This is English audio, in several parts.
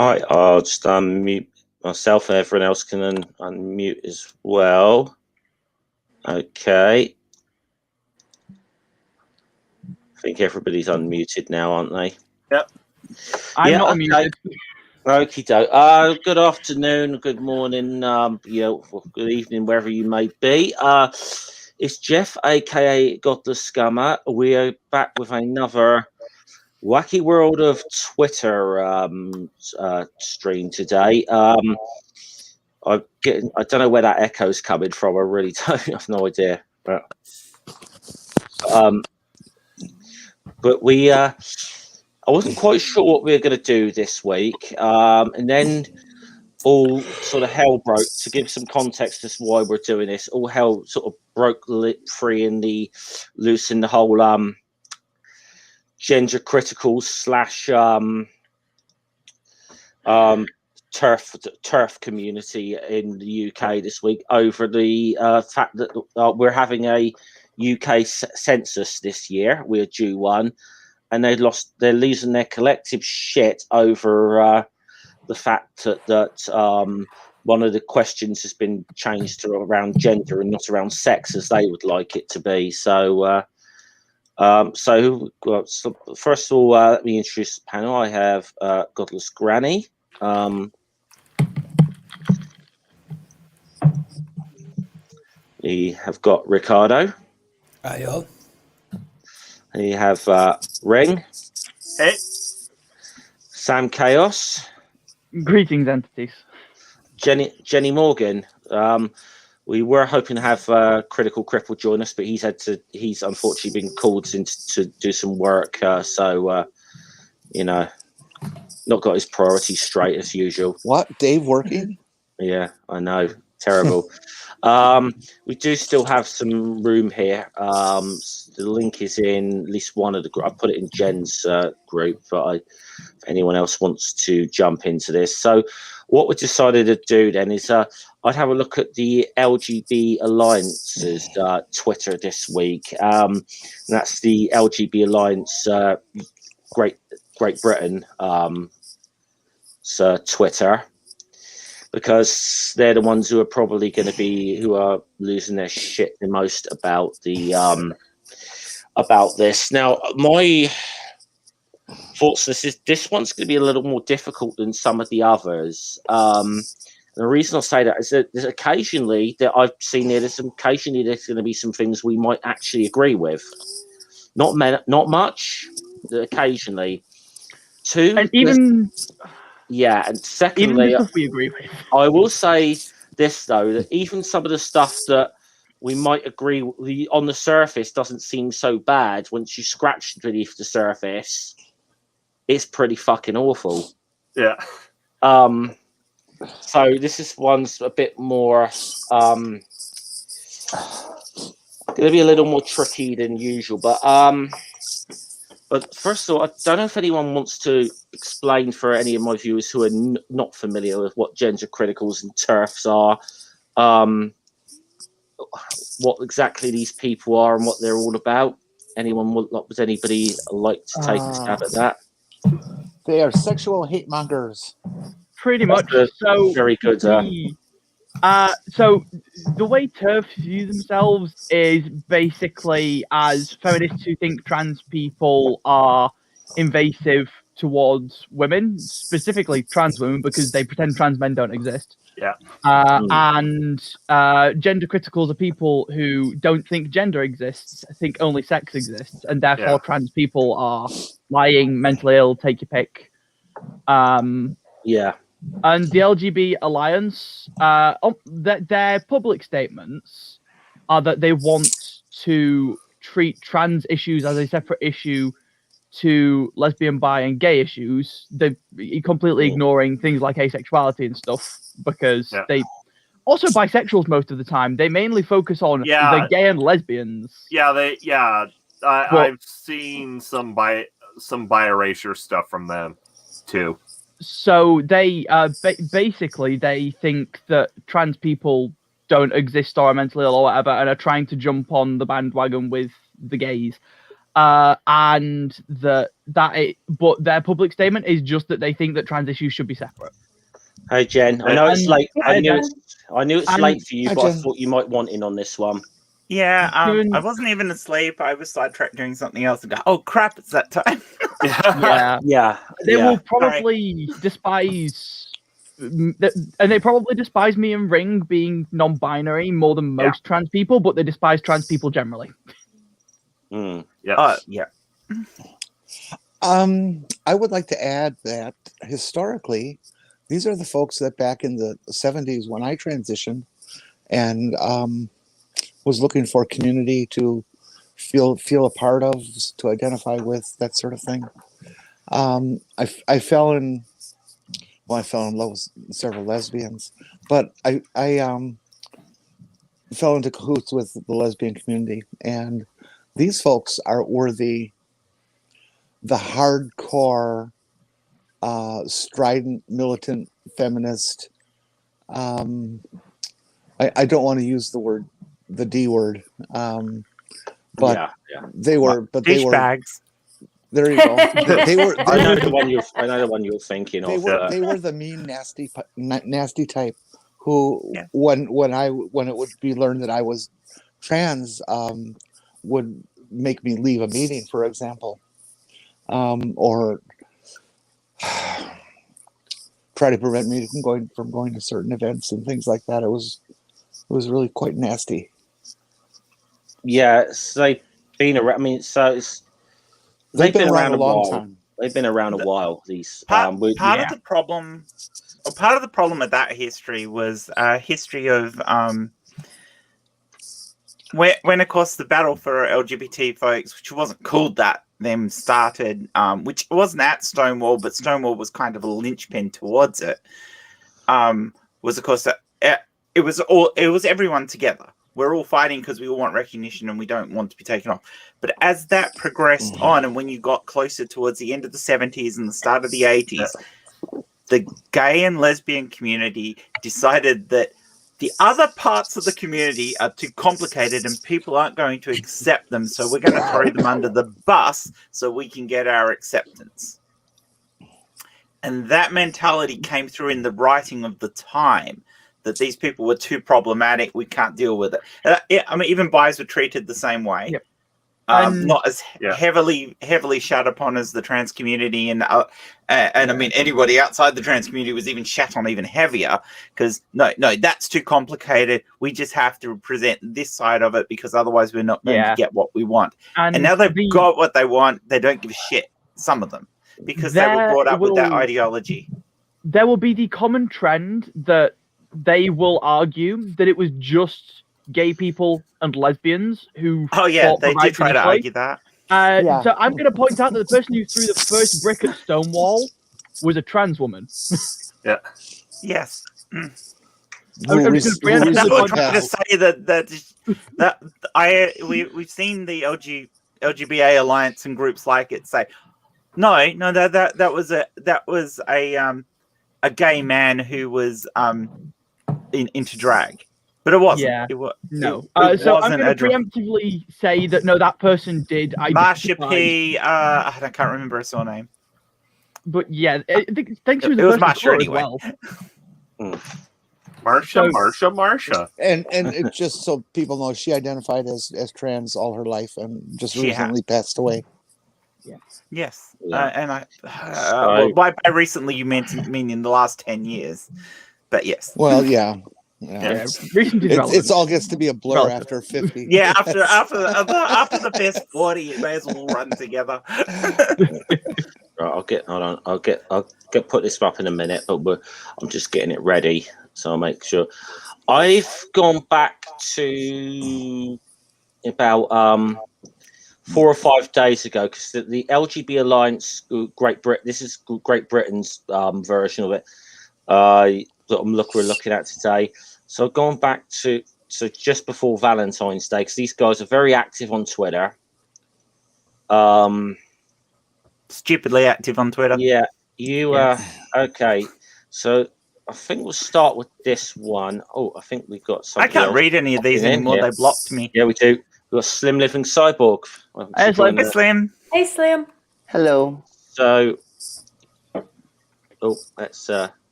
Alright, I'll just unmute myself and everyone else can unmute as well. Okay. I think everybody's unmuted now, aren't they? Yep. I'm not unmuted. Okie doke. Good afternoon, good morning, good evening, wherever you may be. It's Jeff, aka Godless Scummer. We are back with another Wacky World of Twitter stream today. I don't know where that echo's coming from. I really don't have no idea. But we I wasn't quite sure what we were going to do this week, and then all sort of hell broke. To give some context as to why we're doing this, all hell sort of broke free in the loose in the whole gender critical / turf community in the UK this week over the fact that we're having a UK census this year. We're due one, and they're losing their collective shit over the fact that one of the questions has been changed to around gender and not around sex as they would like it to be. So first of all, let me introduce the panel. I have Godless Granny. We have got Ricardo. Hiya. We have Ring. Hey. Sam Chaos. Greetings, entities. Jenny Morgan. We were hoping to have Critical Cripple join us, but he's unfortunately been called in to do some work. Not got his priorities straight as usual. What? Dave working? Yeah, I know. Terrible. We do still have some room here. The link is in at least one of the. I put it in Jen's group, but if anyone else wants to jump into this, so what we decided to do then is I'd have a look at the LGB Alliance's Twitter this week. And that's the LGB Alliance Great Britain Twitter. Because they're the ones who are probably going to be who are losing their shit the most about the about this. Now, my thoughts: this one's going to be a little more difficult than some of the others. And the reason I say that is that there's occasionally that I've seen there's going to be some things we might actually agree with. Not much, but occasionally. Two, and even. Yeah, and secondly, even the stuff we agree with. I will say this though, that even some of the stuff that we might agree with on the surface doesn't seem so bad. Once you scratch beneath the surface, it's pretty fucking awful. Yeah. So this one's a bit more going to be a little more tricky than usual, But first of all, I don't know if anyone wants to explain for any of my viewers who are not familiar with what gender criticals and TERFs are, what exactly these people are and what they're all about. Would anybody like to take a stab at that? They are sexual hate mongers. Pretty much. So very good. So the way TERFs view themselves is basically as feminists who think trans people are invasive towards women, specifically trans women, because they pretend trans men don't exist. Yeah. And gender criticals are people who don't think gender exists, think only sex exists, and therefore trans people are lying, mentally ill, take your pick. Yeah. And the LGB Alliance, their public statements are that they want to treat trans issues as a separate issue to lesbian, bi, and gay issues. They're completely ignoring things like asexuality and stuff because they also bisexuals most of the time. They mainly focus on the gay and lesbians. I've seen some bi-erasure stuff from them too. So they basically they think that trans people don't exist or are mentally ill or whatever, and are trying to jump on the bandwagon with the gays, and that but their public statement is just that they think that trans issues should be separate. Hey Jen, I know it's late. I knew it's And- late for you, Hi, but I Jen. thought you might want in on this one. Yeah, Doing- I wasn't even asleep. I was sidetracked doing something else and go, oh crap, it's that time. Yeah, they Yeah. will probably despise, and they probably despise me and Ring being non-binary more than most trans people, but they despise trans people generally. Mm. Yes. Yeah. I would like to add that historically, these are the folks that back in the 70s when I transitioned and was looking for community to feel a part of, to identify with, that sort of thing. I fell in love with several lesbians, but I fell into cahoots with the lesbian community, and these folks were the hardcore, strident, militant, feminist. I don't want to use the D word, but Yeah. they were. But they were. Douchebags. There you go. They were. I know the one you're thinking They of. were. They were the mean, nasty type who, Yeah. when it would be learned that I was trans, would make me leave a meeting, for example, or try to prevent me from going to certain events and things like that. It was really quite nasty. Yeah, so they've been around. I mean, they've been around a long while. time. They've been around a while. These Part of the problem with that history was a history of when of course the battle for LGBT folks, which wasn't called that, them started, which wasn't at Stonewall, but Stonewall was kind of a linchpin towards it. Was of course it was everyone together. We're all fighting because we all want recognition and we don't want to be taken off. But as that progressed on, and when you got closer towards the end of the 70s and the start of the 80s, the gay and lesbian community decided that the other parts of the community are too complicated and people aren't going to accept them. So we're going to throw them under the bus so we can get our acceptance. And that mentality came through in the writing of the time, that these people were too problematic. We can't deal with it. I mean, even bis were treated the same way. Yep. Not as heavily shut upon as the trans community, and I mean anybody outside the trans community was even shat on even heavier because no, that's too complicated. We just have to present this side of it because otherwise we're not going to get what we want. And now they've got what they want. They don't give a shit. Some of them, because they were brought up with that ideology. There will be the common trend that they will argue that it was just gay people and lesbians who they did try to argue that. So I'm going to point out that the person who threw the first brick at Stonewall was a trans woman. Yes. I'm trying to say we've seen the LGBA alliance and groups like it say that was a gay man who was into drag. But it wasn't. Yeah. No. So I'm going to preemptively say that no, that person did. Marsha P. I can't remember her surname. But yeah, I think she was. It was Marsha anyway. Well. Marsha. And it, just so people know, she identified as trans all her life and just recently passed away. Yes. And by recently you mean in the last 10 years. But yes. Well, yeah. It all gets to be a blur after 50. Yeah, after the first 40, it may as well run together. Right, I'll get put this up in a minute, but I'm just getting it ready, so I'll make sure. I've gone back to about 4 or 5 days ago because the LGB Alliance, this is Great Britain's version of it. That we're looking at today. So going back to just before Valentine's Day, because these guys are very active on Twitter. Stupidly active on Twitter. Yeah, okay. So I think we'll start with this one. Oh, I think we've got something. I can't read any of these anymore. They blocked me. Yeah, we do. We've got Slim Living Cyborg. Hey, Slim. Hey, Slim. Hello. So,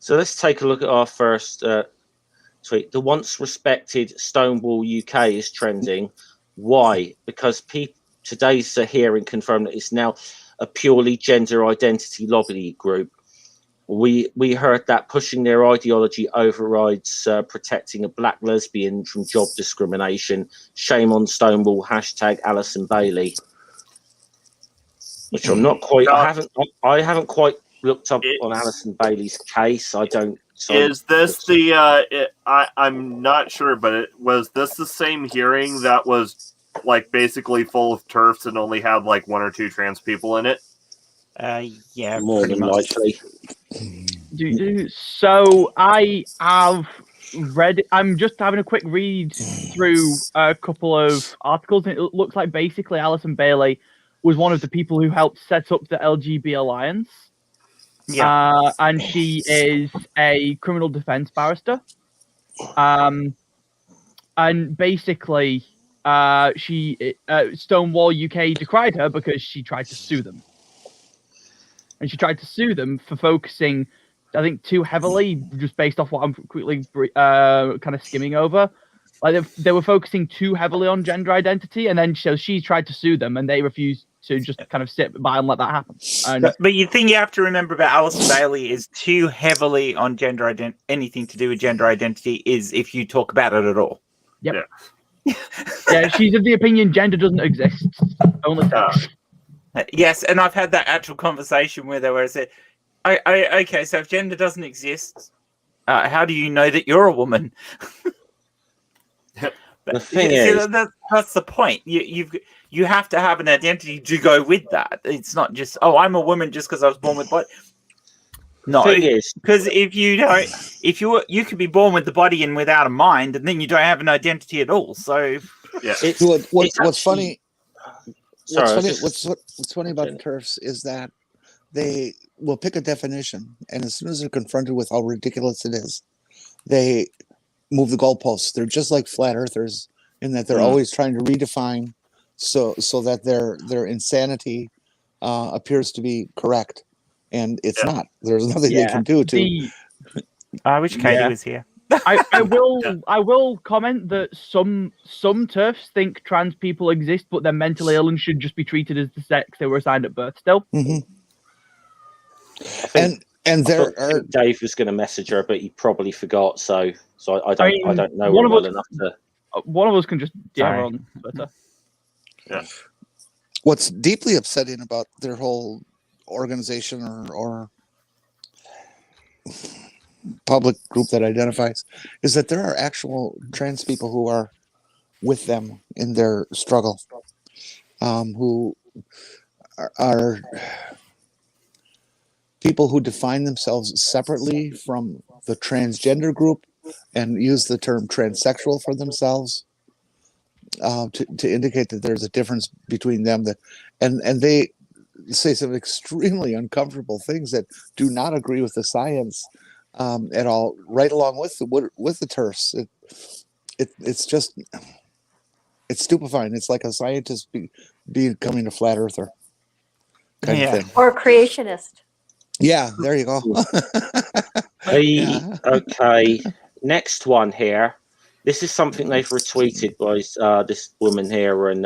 let's take a look at our first tweet. The once respected Stonewall UK is trending. Why? Because today's hearing confirmed that it's now a purely gender identity lobby group. We heard that pushing their ideology overrides protecting a black lesbian from job discrimination. Shame on Stonewall. # Alison Bailey. Which I'm not quite. I haven't quite looked up on Alison Bailey's case. I don't. Is this the? I'm not sure, but was this the same hearing that was like basically full of TERFs and only had like 1 or 2 trans people in it? Yeah, More pretty than much. likely. So I have read. I'm just having a quick read through a couple of articles, and it looks like basically Alison Bailey was one of the people who helped set up the LGB Alliance. Yeah. And she is a criminal defense barrister. And basically, Stonewall UK decried her because she tried to sue them. And she tried to sue them for focusing, I think, too heavily, just based off what I'm quickly kind of skimming over. Like they were focusing too heavily on gender identity, and then she tried to sue them, and they refused to just kind of sit by and let that happen. And, but the thing you have to remember about Alison Bailey is too heavily on gender anything to do with gender identity is if you talk about it at all. Yep. Yeah, she's of the opinion gender doesn't exist. Only sex. Yes, and I've had that actual conversation with her where I said, okay, so if gender doesn't exist, how do you know that you're a woman? The thing is, that's the point. You have to have an identity to go with that. It's not just, oh, I'm a woman just because I was born with body. No, because if you don't, you could be born with the body and without a mind, and then you don't have an identity at all. So yeah, what's funny. Sorry, what's funny about TERFs is that they will pick a definition, and as soon as they're confronted with how ridiculous it is, they move the goalposts. They're just like flat earthers in that they're always trying to redefine so that their insanity appears to be correct, and it's not. There's nothing they can do to. I wish Katie was here. I will comment that some TERFs think trans people exist, but they're mentally ill and should just be treated as the sex they were assigned at birth still. Mm-hmm. And there are Dave was going to message her, but he probably forgot. So I don't know her well enough to. One of us can just DM her on Twitter. Yeah. What's deeply upsetting about their whole organization or public group that identifies is that there are actual trans people who are with them in their struggle, who are people who define themselves separately from the transgender group and use the term transsexual for themselves to indicate that there's a difference between them, and they say some extremely uncomfortable things that do not agree with the science at all, right along with the TERFs. It's stupefying. It's like a scientist becoming a flat earther kind of thing. Or a creationist. Yeah, there you go. Okay, next one here. This is something they've retweeted by this woman here, and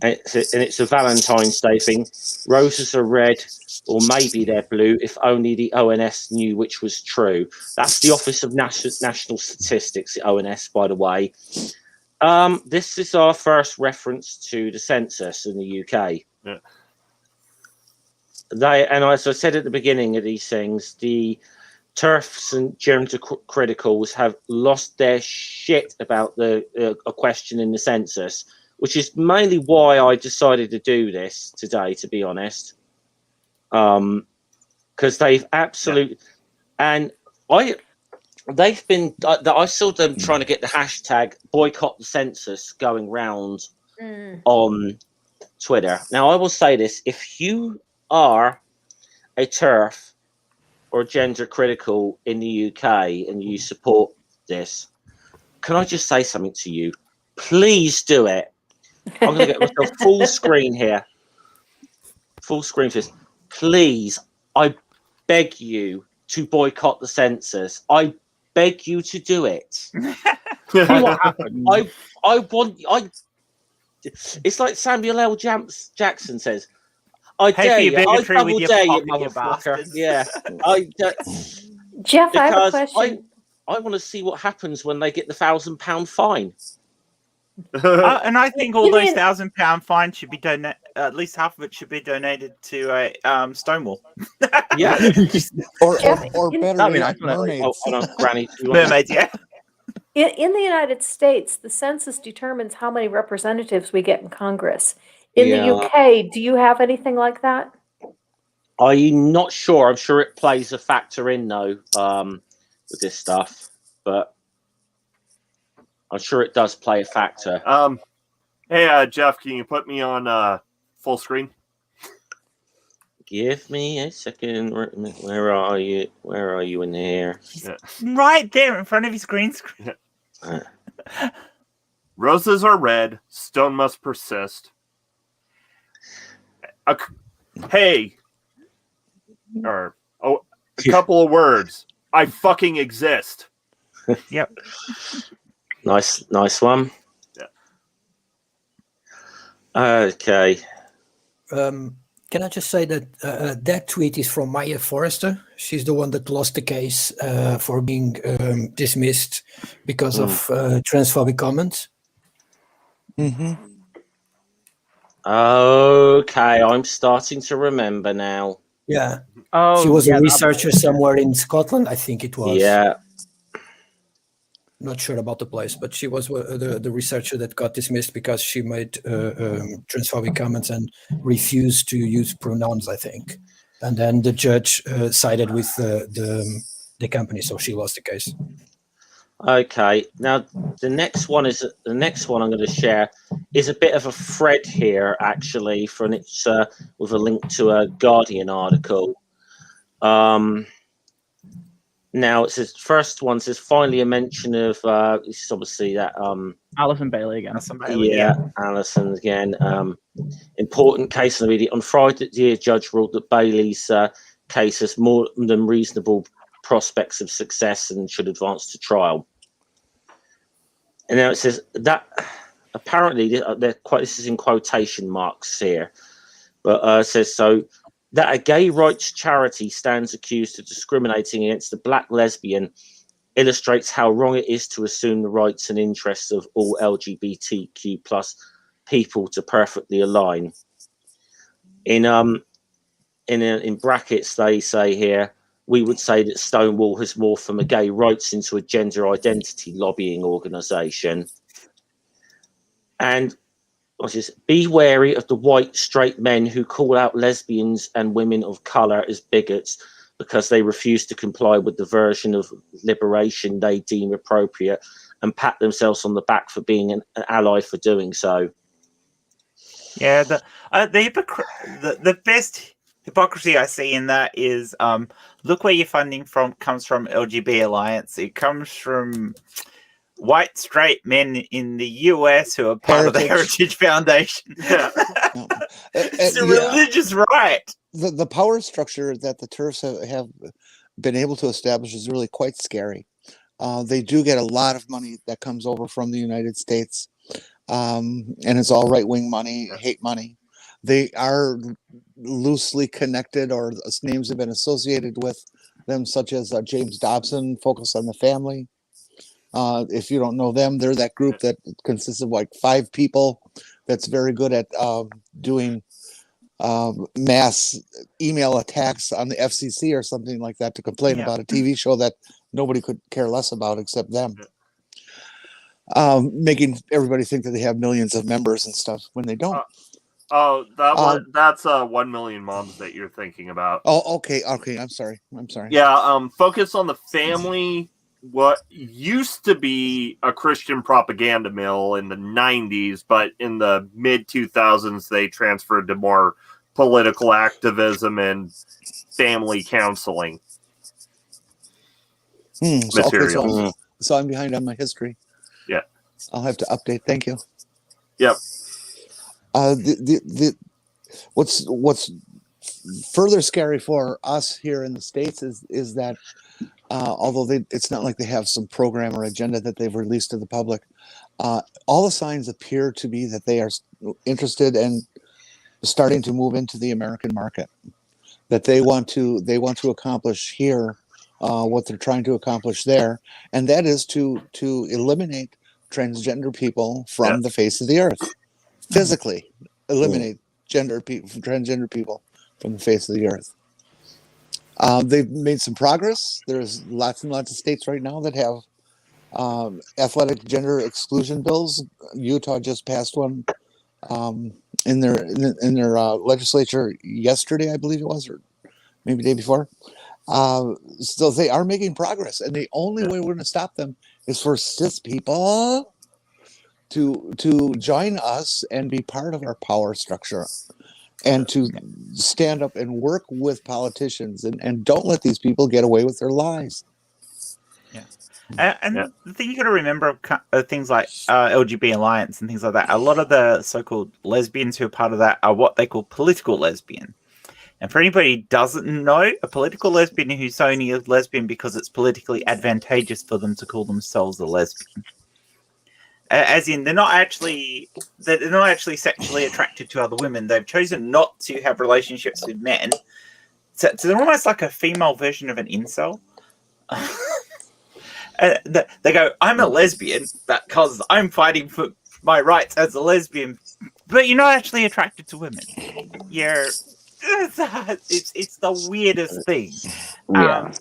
it's a Valentine's Day thing. Roses are red, or maybe they're blue, if only the ONS knew which was true. That's the Office of National Statistics, the ONS, by the way. This is our first reference to the census in the UK. Yeah. And as I said at the beginning of these things, the TERFs and gender criticals have lost their shit about a question in the census, which is mainly why I decided to do this today, to be honest. Because they've absolutely, and they've been, I saw them trying to get the hashtag boycott the census going round on Twitter. Now, I will say this: if you are a TERF or gender critical in the UK and you support this, can I just say something to you? Please do it. I'm going to get myself full screen here. full screen says, please, I beg you to boycott the census. I beg you to do it. See what happened. I want. It's like Samuel L. Jackson says, I Pay dare for your you. I bigotry with double your dare you, pocket, you motherfucker. bastards. Yeah. Jeff, I have a Because question. I want to see what happens when they get the £1,000 fine. And I think all You those mean- £1,000 fines should be donated. At least half of it should be donated to Stonewall. Yeah. Or Jeff, better that'd be yet, nice, wouldn't it? mermaids. Oh, hold on, Granny. Do you want Mermaids, yeah. In the United States, the census determines how many representatives we get in Congress. In the Yeah. UK, do you have anything like that? I'm not sure. I'm sure it plays a factor in though, with this stuff, but I'm sure it does play a factor. Hey, Jeff, can you put me on full screen? Give me a second. Where are you? Where are you in here? Right there in front of his green screen. Roses are red. Stone must persist. Hey. Or a couple of words. I fucking exist. Yep. Nice one. Yeah. Okay. Can I just say that that tweet is from Maya Forrester? She's the one that lost the case for being dismissed because of transphobic comments. Mm-hmm. Okay, I'm starting to remember now. Yeah. Oh, She was yeah, a researcher somewhere in Scotland, I think it was. Yeah. Not sure about the place, but she was the researcher that got dismissed because she made transphobic comments and refused to use pronouns, I think. And then the judge sided with the company, so she lost the case. Okay. Now the next one I'm going to share is a bit of a thread here, actually, it's with a link to a Guardian article. Now it says first one says finally a mention of this is obviously that Alison Bailey again. Alison again. Important case in the media. On Friday, the judge ruled that Bailey's case has more than reasonable prospects of success and should advance to trial. And now it says that apparently this is in quotation marks here, but it says so that a gay rights charity stands accused of discriminating against a black lesbian illustrates how wrong it is to assume the rights and interests of all LGBTQ plus people to perfectly align. In brackets, they say here, we would say that Stonewall has morphed from a gay rights into a gender identity lobbying organisation. And be wary of the white straight men who call out lesbians and women of colour as bigots because they refuse to comply with the version of liberation they deem appropriate and pat themselves on the back for being an ally for doing so. Yeah, the best hypocrisy I see in that is look where your funding comes from LGB Alliance. It comes from white straight men in the US who are part of the Heritage Foundation. Yeah. It's a religious right. The power structure that the TERFs have been able to establish is really quite scary. They do get a lot of money that comes over from the United States, and it's all right-wing money, hate money. They are loosely connected, or names have been associated with them, such as James Dobson, Focus on the Family. If you don't know them, they're that group that consists of like 5 people that's very good at doing mass email attacks on the FCC or something like that to complain about a TV show that nobody could care less about except them. Making everybody think that they have millions of members and stuff when they don't. That's 1 Million Moms that you're thinking about. Oh, okay. I'm sorry. Yeah, Focus on the Family, what used to be a Christian propaganda mill in the 90s, but in the mid-2000s, they transferred to more political activism and family counseling materials. So I'm behind on my history. Yeah. I'll have to update. Thank you. Yep. What's further scary for us here in the States is that although it's not like they have some program or agenda that they've released to the public, all the signs appear to be that they are interested and starting to move into the American market. That they want to accomplish here what they're trying to accomplish there, and that is to eliminate transgender people from the face of the earth, physically eliminate transgender people from the face of the earth. They've made some progress. There's lots and lots of states right now that have athletic gender exclusion bills. Utah just passed one in their legislature yesterday, I believe it was, or maybe the day before. So they are making progress, and the only way we're going to stop them is for cis people to join us and be part of our power structure, and to stand up and work with politicians, and don't let these people get away with their lies. And the thing you got to remember of things like LGB Alliance and things like that, a lot of the so-called lesbians who are part of that are what they call political lesbian. And for anybody who doesn't know, a political lesbian who's only a lesbian because it's politically advantageous for them to call themselves a lesbian. As in, they're not actually sexually attracted to other women. They've chosen not to have relationships with men. So they're almost like a female version of an incel. They go, I'm a lesbian because I'm fighting for my rights as a lesbian, but you're not actually attracted to women. It's the weirdest thing. Yeah.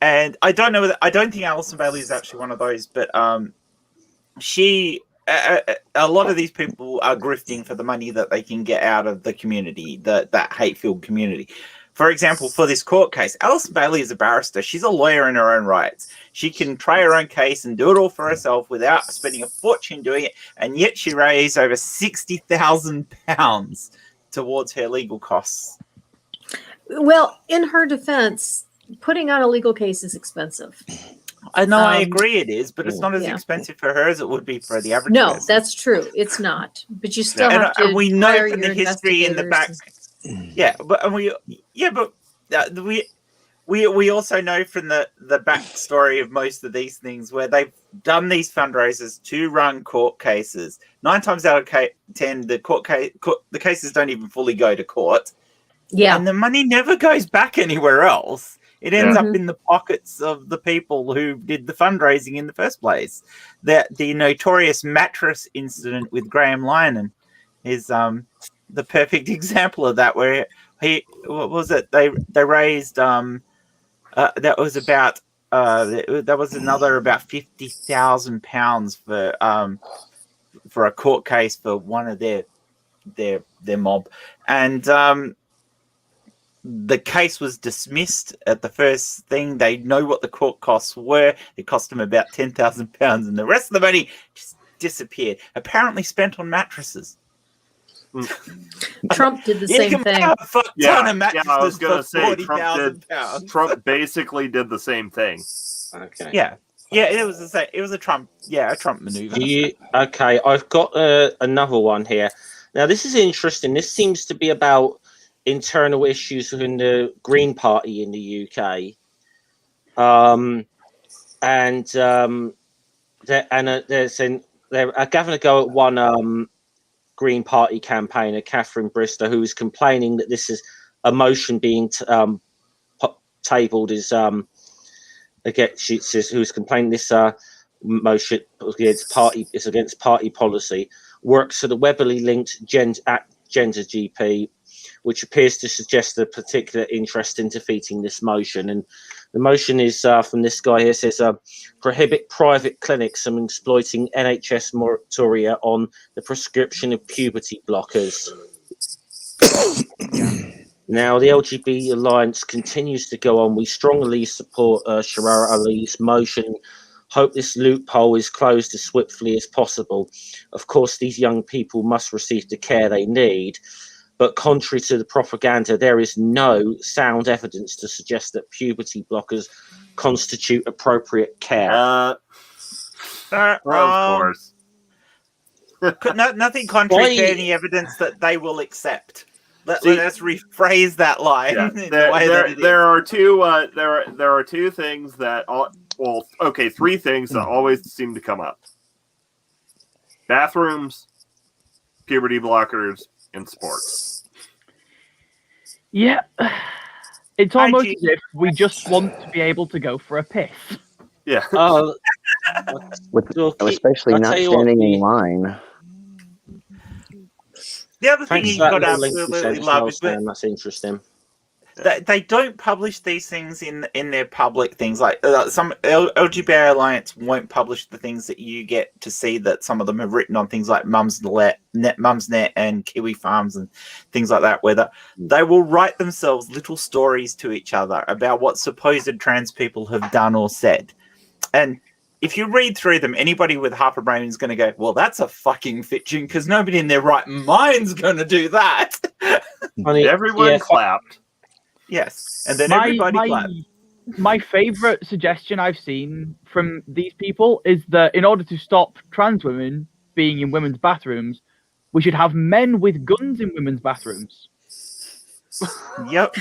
And I don't know. I don't think Alison Bailey is actually one of those, but a lot of these people are grifting for the money that they can get out of the community, that hate-filled community. For example, for this court case, Alison Bailey is a barrister. She's a lawyer in her own rights. She can try her own case and do it all for herself without spending a fortune doing it, and yet she raised over £60,000 towards her legal costs. Well, in her defense, putting on a legal case is expensive. I know, I agree it is, but it's not as expensive for her as it would be for the average person. No, that's true. It's not. But you still have to. And we know hire from the your history in the back. We also know from the backstory of most of these things where they've done these fundraisers to run court cases. 9 times out of 10, the cases don't even fully go to court. Yeah, and the money never goes back anywhere else. It ends up in the pockets of the people who did the fundraising in the first place. The notorious mattress incident with Graham Lyon is the perfect example of that, where they raised that was another about £50,000 for a court case for one of their mob, and the case was dismissed at the first thing. They know what the court costs were. It cost them about £10,000, and the rest of the money just disappeared, apparently spent on mattresses. Trump did the same thing. I was going to say Trump basically did the same thing. Okay. Yeah, it was the same. It was a Trump maneuver. Okay, I've got another one here. Now, this is interesting. This seems to be about internal issues within the Green Party in the UK. They're having a go at one Green Party campaigner, Catherine Bristow, who is complaining that this is a motion being tabled is again. She says who's complaining this motion against party policy works for the Weberly linked Gender GP, which appears to suggest a particular interest in defeating this motion. And the motion is from this guy here, says prohibit private clinics from exploiting NHS moratoria on the prescription of puberty blockers. Now, the LGB Alliance continues to go on. We strongly support Sharara Ali's motion. Hope this loophole is closed as swiftly as possible. Of course, these young people must receive the care they need. But contrary to the propaganda, there is no sound evidence to suggest that puberty blockers constitute appropriate care. Of course. Nothing contrary to any evidence that they will accept. Let's rephrase that line. Yeah, in the way that it is. there are two things that three things that always seem to come up: bathrooms, puberty blockers, and sports. Yeah. It's almost IG. as if we just want to be able to go for a piss. Yeah. Especially not standing in line. The other thing Thanks you've for got that to link you absolutely sent, love is that Sam. That's interesting. they don't publish these things in their public things. Like some LGBT Alliance won't publish the things that you get to see that some of them have written on things like Mumsnet and Kiwi Farms and things like that, where they will write themselves little stories to each other about what supposed trans people have done or said. And if you read through them, anybody with half a brain is going to go, well, that's a fucking fiction, because nobody in their right mind's going to do that. Everyone clapped. Yes, and then everybody clapped. My favourite suggestion I've seen from these people is that in order to stop trans women being in women's bathrooms, we should have men with guns in women's bathrooms. Yep.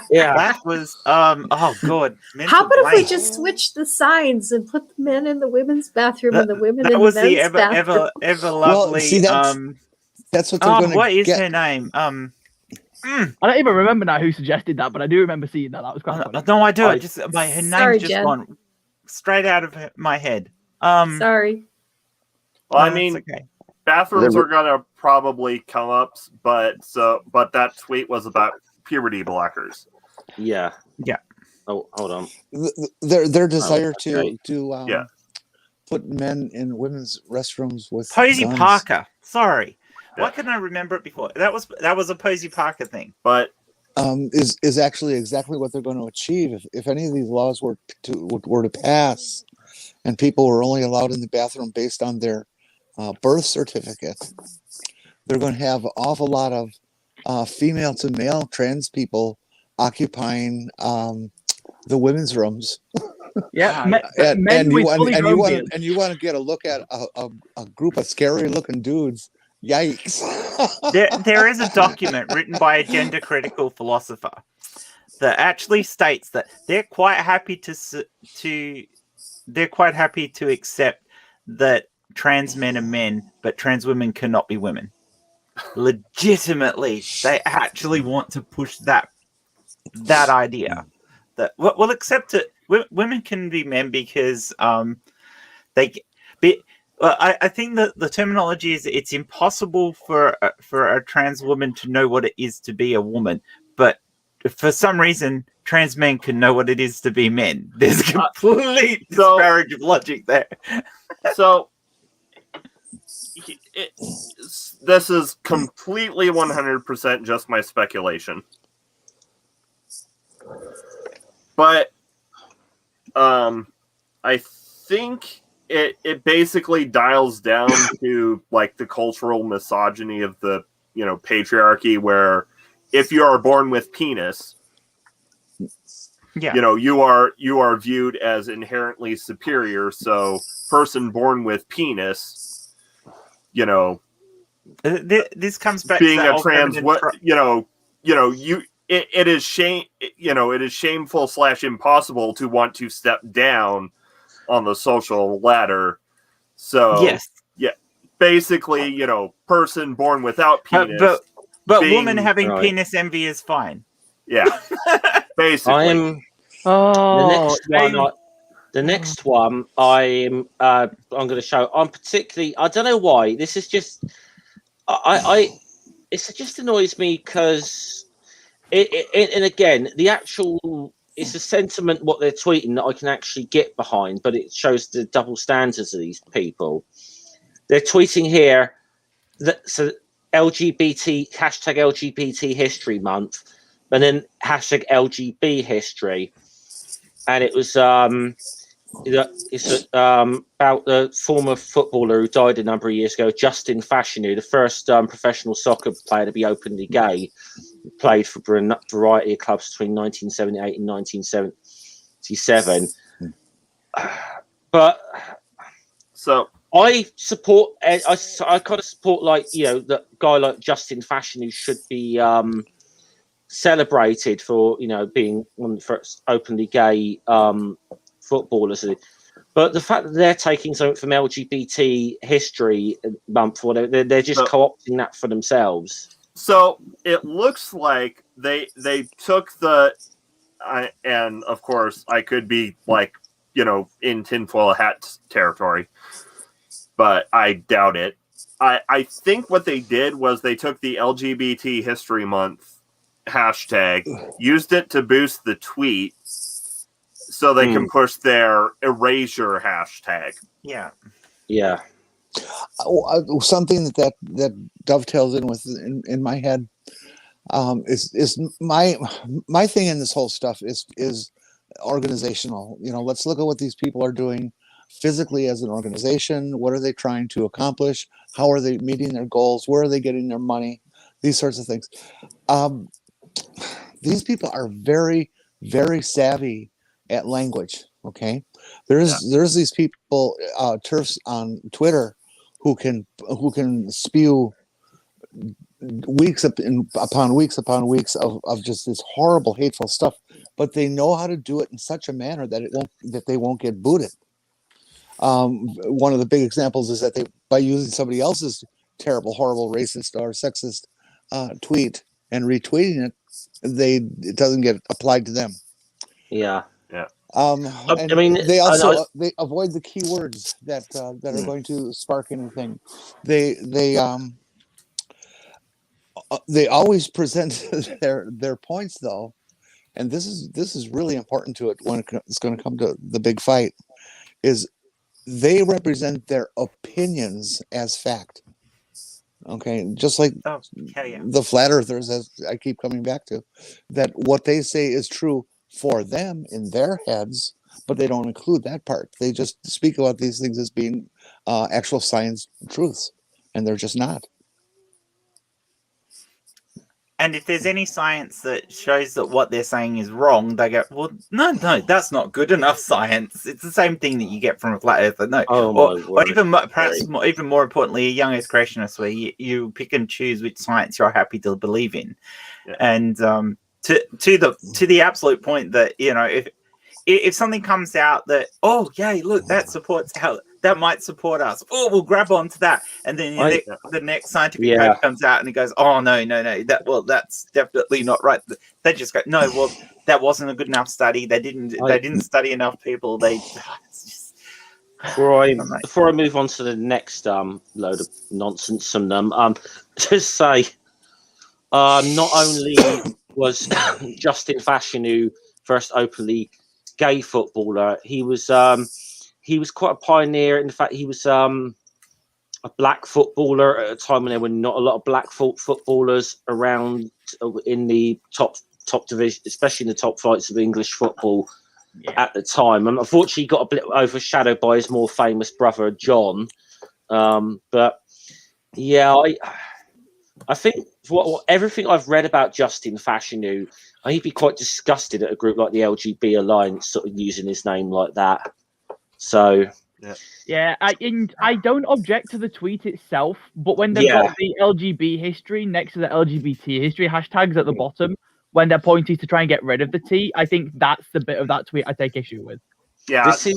Yeah, that was oh god. How about if we just switch the signs and put the men in the women's bathroom and the women in the men's bathroom? That was the ever lovely. Well, see, that's what they're going to get. What is her name? I don't even remember now who suggested that, but I do remember seeing that. That was quite funny. No, I do. Her name's just gone straight out of my head. Sorry. Well, I mean, okay. Bathrooms are gonna probably come up, but that tweet was about puberty blockers. Yeah. Yeah. Oh, hold on. Their desire to put men in women's restrooms with Posey guns. Parker. Sorry. Why couldn't I remember it before? That was a Posey Parker thing. But is actually exactly what they're going to achieve if any of these laws were to pass, and people were only allowed in the bathroom based on their birth certificate. They're going to have an awful lot of female to male trans people occupying the women's rooms. Yeah, and you want to get a look at a group of scary looking dudes. Yikes. there is a document written by a gender critical philosopher that actually states that they're quite happy to accept that trans men are men, but trans women cannot be women. Legitimately, they actually want to push that idea that we'll accept it. Women can be men because they be. Well, I think that the terminology is it's impossible for a trans woman to know what it is to be a woman, but for some reason, trans men can know what it is to be men. There's complete disparage of logic there. So, this is completely 100% just my speculation. But I think it basically dials down to like the cultural misogyny of the patriarchy, where if you are born with penis, you are viewed as inherently superior. So person born with penis, this comes back being to a trans it is shameful / impossible to want to step down on the social ladder. So yes, basically, person born without penis, but woman having penis envy is fine. Yeah, basically. The next one I'm going to show. I'm particularly. I don't know why. This is just. It just annoys me because and again, the actual. It's a sentiment what they're tweeting that I can actually get behind, but it shows the double standards of these people. They're tweeting here that LGBT History Month, and then #LGB history, and it was it's about the former footballer who died a number of years ago, Justin Fashanu, the first professional soccer player to be openly gay. Played for a variety of clubs between 1978 and 1977. But so I support. I kind of support, like, the guy like Justin Fashion, who should be celebrated for being one of the first openly gay footballers. But the fact that they're taking something from LGBT History Month, or they're just co-opting that for themselves. So it looks like they took and of course I could be like, in tinfoil hat territory, but I doubt it. I think what they did was they took the LGBT History Month hashtag, used it to boost the tweet so they can push their erasure hashtag. Yeah. Something that dovetails in with in my head is my thing in this whole stuff is organizational. Let's look at what these people are doing physically as an organization. What are they trying to accomplish? How are they meeting their goals? Where are they getting their money? These sorts of things. These people are very, very savvy at language. Okay, there's these people, TERFs on Twitter, who can spew weeks upon weeks of just this horrible, hateful stuff, but they know how to do it in such a manner that they won't get booted. One of the big examples is that by using somebody else's terrible, horrible, racist or sexist tweet and retweeting it, it doesn't get applied to them. Yeah. They also they avoid the keywords that are going to spark anything. They always present their points, though, and this is really important to it when it's going to come to the big fight. Is they represent their opinions as fact. Okay, just like the flat earthers, as I keep coming back to, that what they say is true for them in their heads, but they don't include that part. They just speak about these things as being actual science truths, and they're just not. And if there's any science that shows that what they're saying is wrong, they go, well, no, that's not good enough science. It's the same thing that you get from a flat earther. No. Or even perhaps even more importantly, a young earth creationist, where you pick and choose which science you're happy to believe in. Yeah. And to the absolute point that, if something comes out that, oh, yay, look, that might support us. Oh, we'll grab onto that. And then the next scientific paper comes out and it goes, oh, no, that's definitely not right. They just go, no, well, that wasn't a good enough study. They didn't study enough people. Before I move on to the next load of nonsense from them, just say, not only was Justin Fashion, who first openly gay footballer, he was quite a pioneer. In fact, he was a black footballer at a time when there were not a lot of black footballers around in the top division, especially in the top flights of English football at the time. And unfortunately, he got a bit overshadowed by his more famous brother John. But yeah, I think everything I've read about Justin Fashion, he'd be quite disgusted at a group like the LGB Alliance sort of using his name like that. So I don't object to the tweet itself, but when they've got the LGB history next to the LGBT history hashtags at the bottom, when they're pointing to try and get rid of the T, I think that's the bit of that tweet I take issue with. Yeah, this is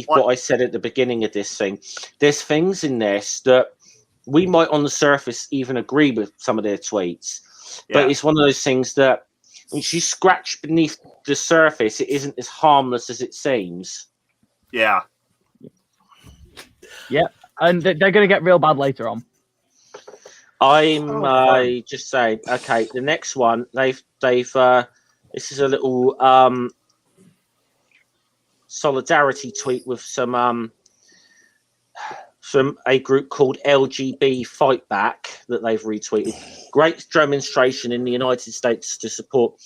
what I said at the beginning of this thing. There's things in this that we might on the surface even agree with some of their tweets, but it's one of those things that once you scratch beneath the surface, it isn't as harmless as it seems. Yeah, and they're going to get real bad later on. I'm just saying. Okay, the next one they've this is a little solidarity tweet with some from a group called LGB Fight Back that they've retweeted. Great demonstration in the United States to support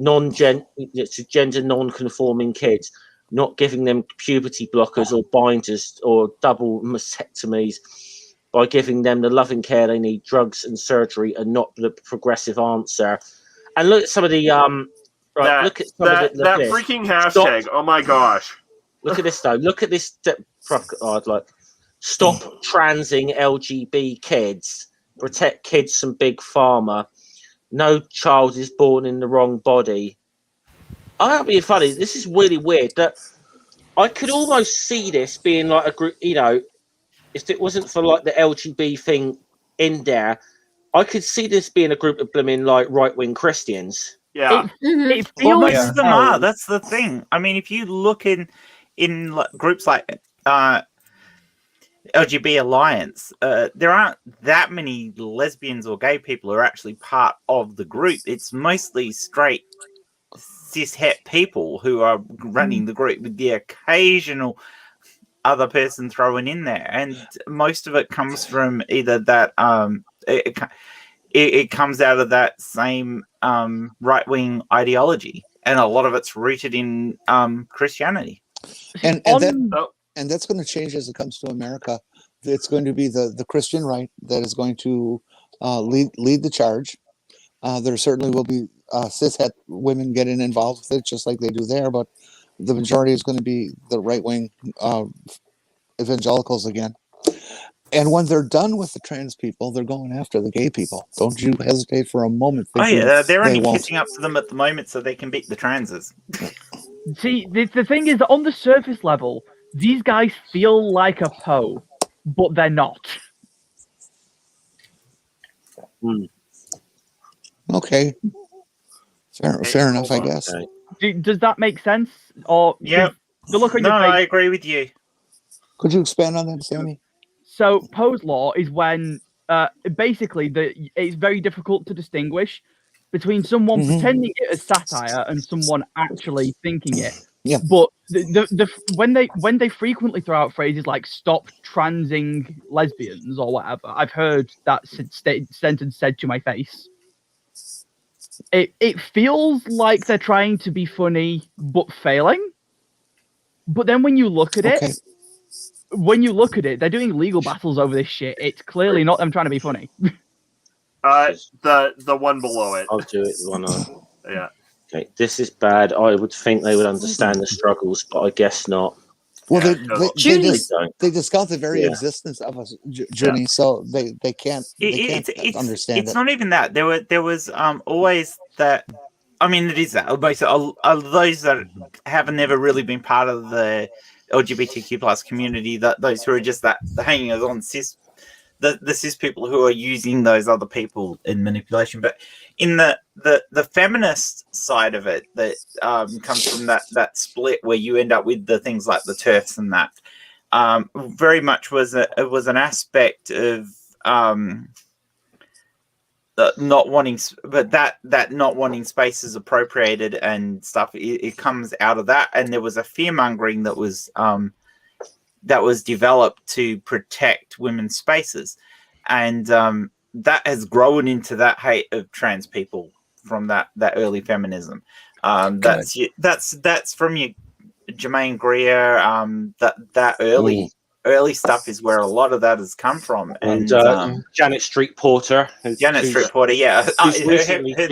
gender non-conforming kids, not giving them puberty blockers or binders or double mastectomies, by giving them the loving care they need. Drugs and surgery are not the progressive answer. And look at some of the look at some of the freaking hashtag. Oh my gosh! Look at this though. Look at this. stop transing LGB kids, protect kids from Big Pharma, no child is born in the wrong body. I'm being funny. This is really weird. That I could almost see this being like a group, you know, if it wasn't for like the LGB thing in there, I could see this being a group of blooming like right-wing Christians. Yeah. It Well, feels most of them are. That's the thing. I mean, if you look in groups like LGB Alliance, there aren't that many lesbians or gay people who are actually part of the group. It's mostly straight cis-het people who are running the group, with the occasional other person thrown in there, and most of it comes from either that it comes out of that same right-wing ideology, and a lot of it's rooted in Christianity. And that's going to change as it comes to America. It's going to be the Christian right that is going to lead the charge. There certainly will be cishet women getting involved with it, just like they do there, but the majority is going to be the right-wing evangelicals again. And when they're done with the trans people, they're going after the gay people. Don't you hesitate for a moment. Oh yeah, they're only kissing up to them at the moment so they can beat the transes. See, the thing is that on the surface level, these guys feel like a Poe, but they're not. Okay. Fair enough, I guess. Does that make sense? Or yeah, the look on your face, I agree with you. Could you expand on that, Sammy? So Poe's law is when basically it's very difficult to distinguish between someone pretending it as satire and someone actually thinking it. Yeah. But when they frequently throw out phrases like "stop transing lesbians" or whatever, I've heard that sentence said to my face. It feels like they're trying to be funny but failing. But then when you look at it, they're doing legal battles over this shit. It's clearly not them trying to be funny. The one below it. I'll do it. The one on. Yeah. Okay, this is bad. I would think they would understand the struggles, but I guess not. Well, they discount the very existence of us, Junie, so they can't understand it's not even that. There was always that. I mean, it is that. Basically, those that have never really been part of the LGBTQ plus community, that those who are just that hanging on cis, the cis people who are using those other people in manipulation. But in the feminist side of it, that comes from that split where you end up with the things like the TERFs and that, very much was an aspect of not wanting, but that not wanting spaces appropriated and stuff. It comes out of that, and there was a fear mongering that was developed to protect women's spaces, and that has grown into that hate of trans people from that early feminism. That's from your Jermaine Greer. That early stuff is where a lot of that has come from. And Janet Street Porter. Janet Street Porter, yeah. Her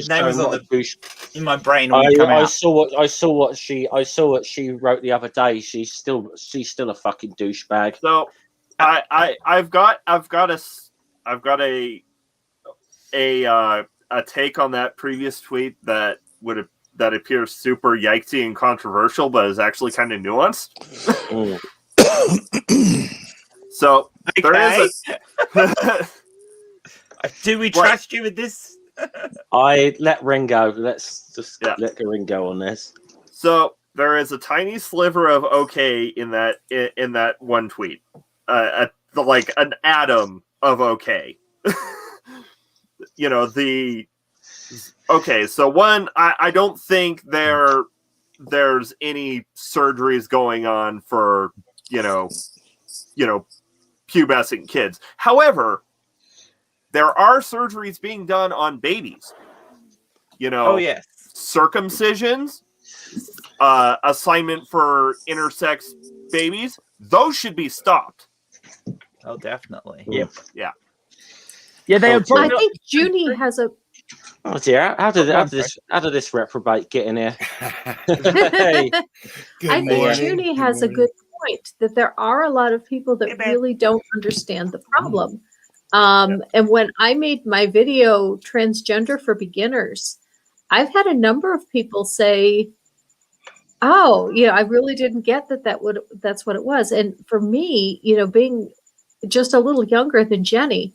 name was in my brain. I saw what she wrote the other day. She's still a fucking douchebag. So I've got a take on that previous tweet that appears super yikesy and controversial, but is actually kind of nuanced. So there is do we trust you with this? I let Ringo. Let's just let Ringo on this. So there is a tiny sliver of okay in that one tweet, like an atom of okay. You know, so one, I don't think there's any surgeries going on for pubescent kids. However, there are surgeries being done on babies. Oh yes, circumcisions, assignment for intersex babies. Those should be stopped. Oh, definitely. Yep. Yeah. Yeah, they are. I think Junie has a. Oh dear! How did this reprobate get in here? I think Junie has a good point that there are a lot of people that really don't understand the problem. And when I made my video Transgender for Beginners, I've had a number of people say, oh, I really didn't get that's what it was. And for me, being just a little younger than Jenny,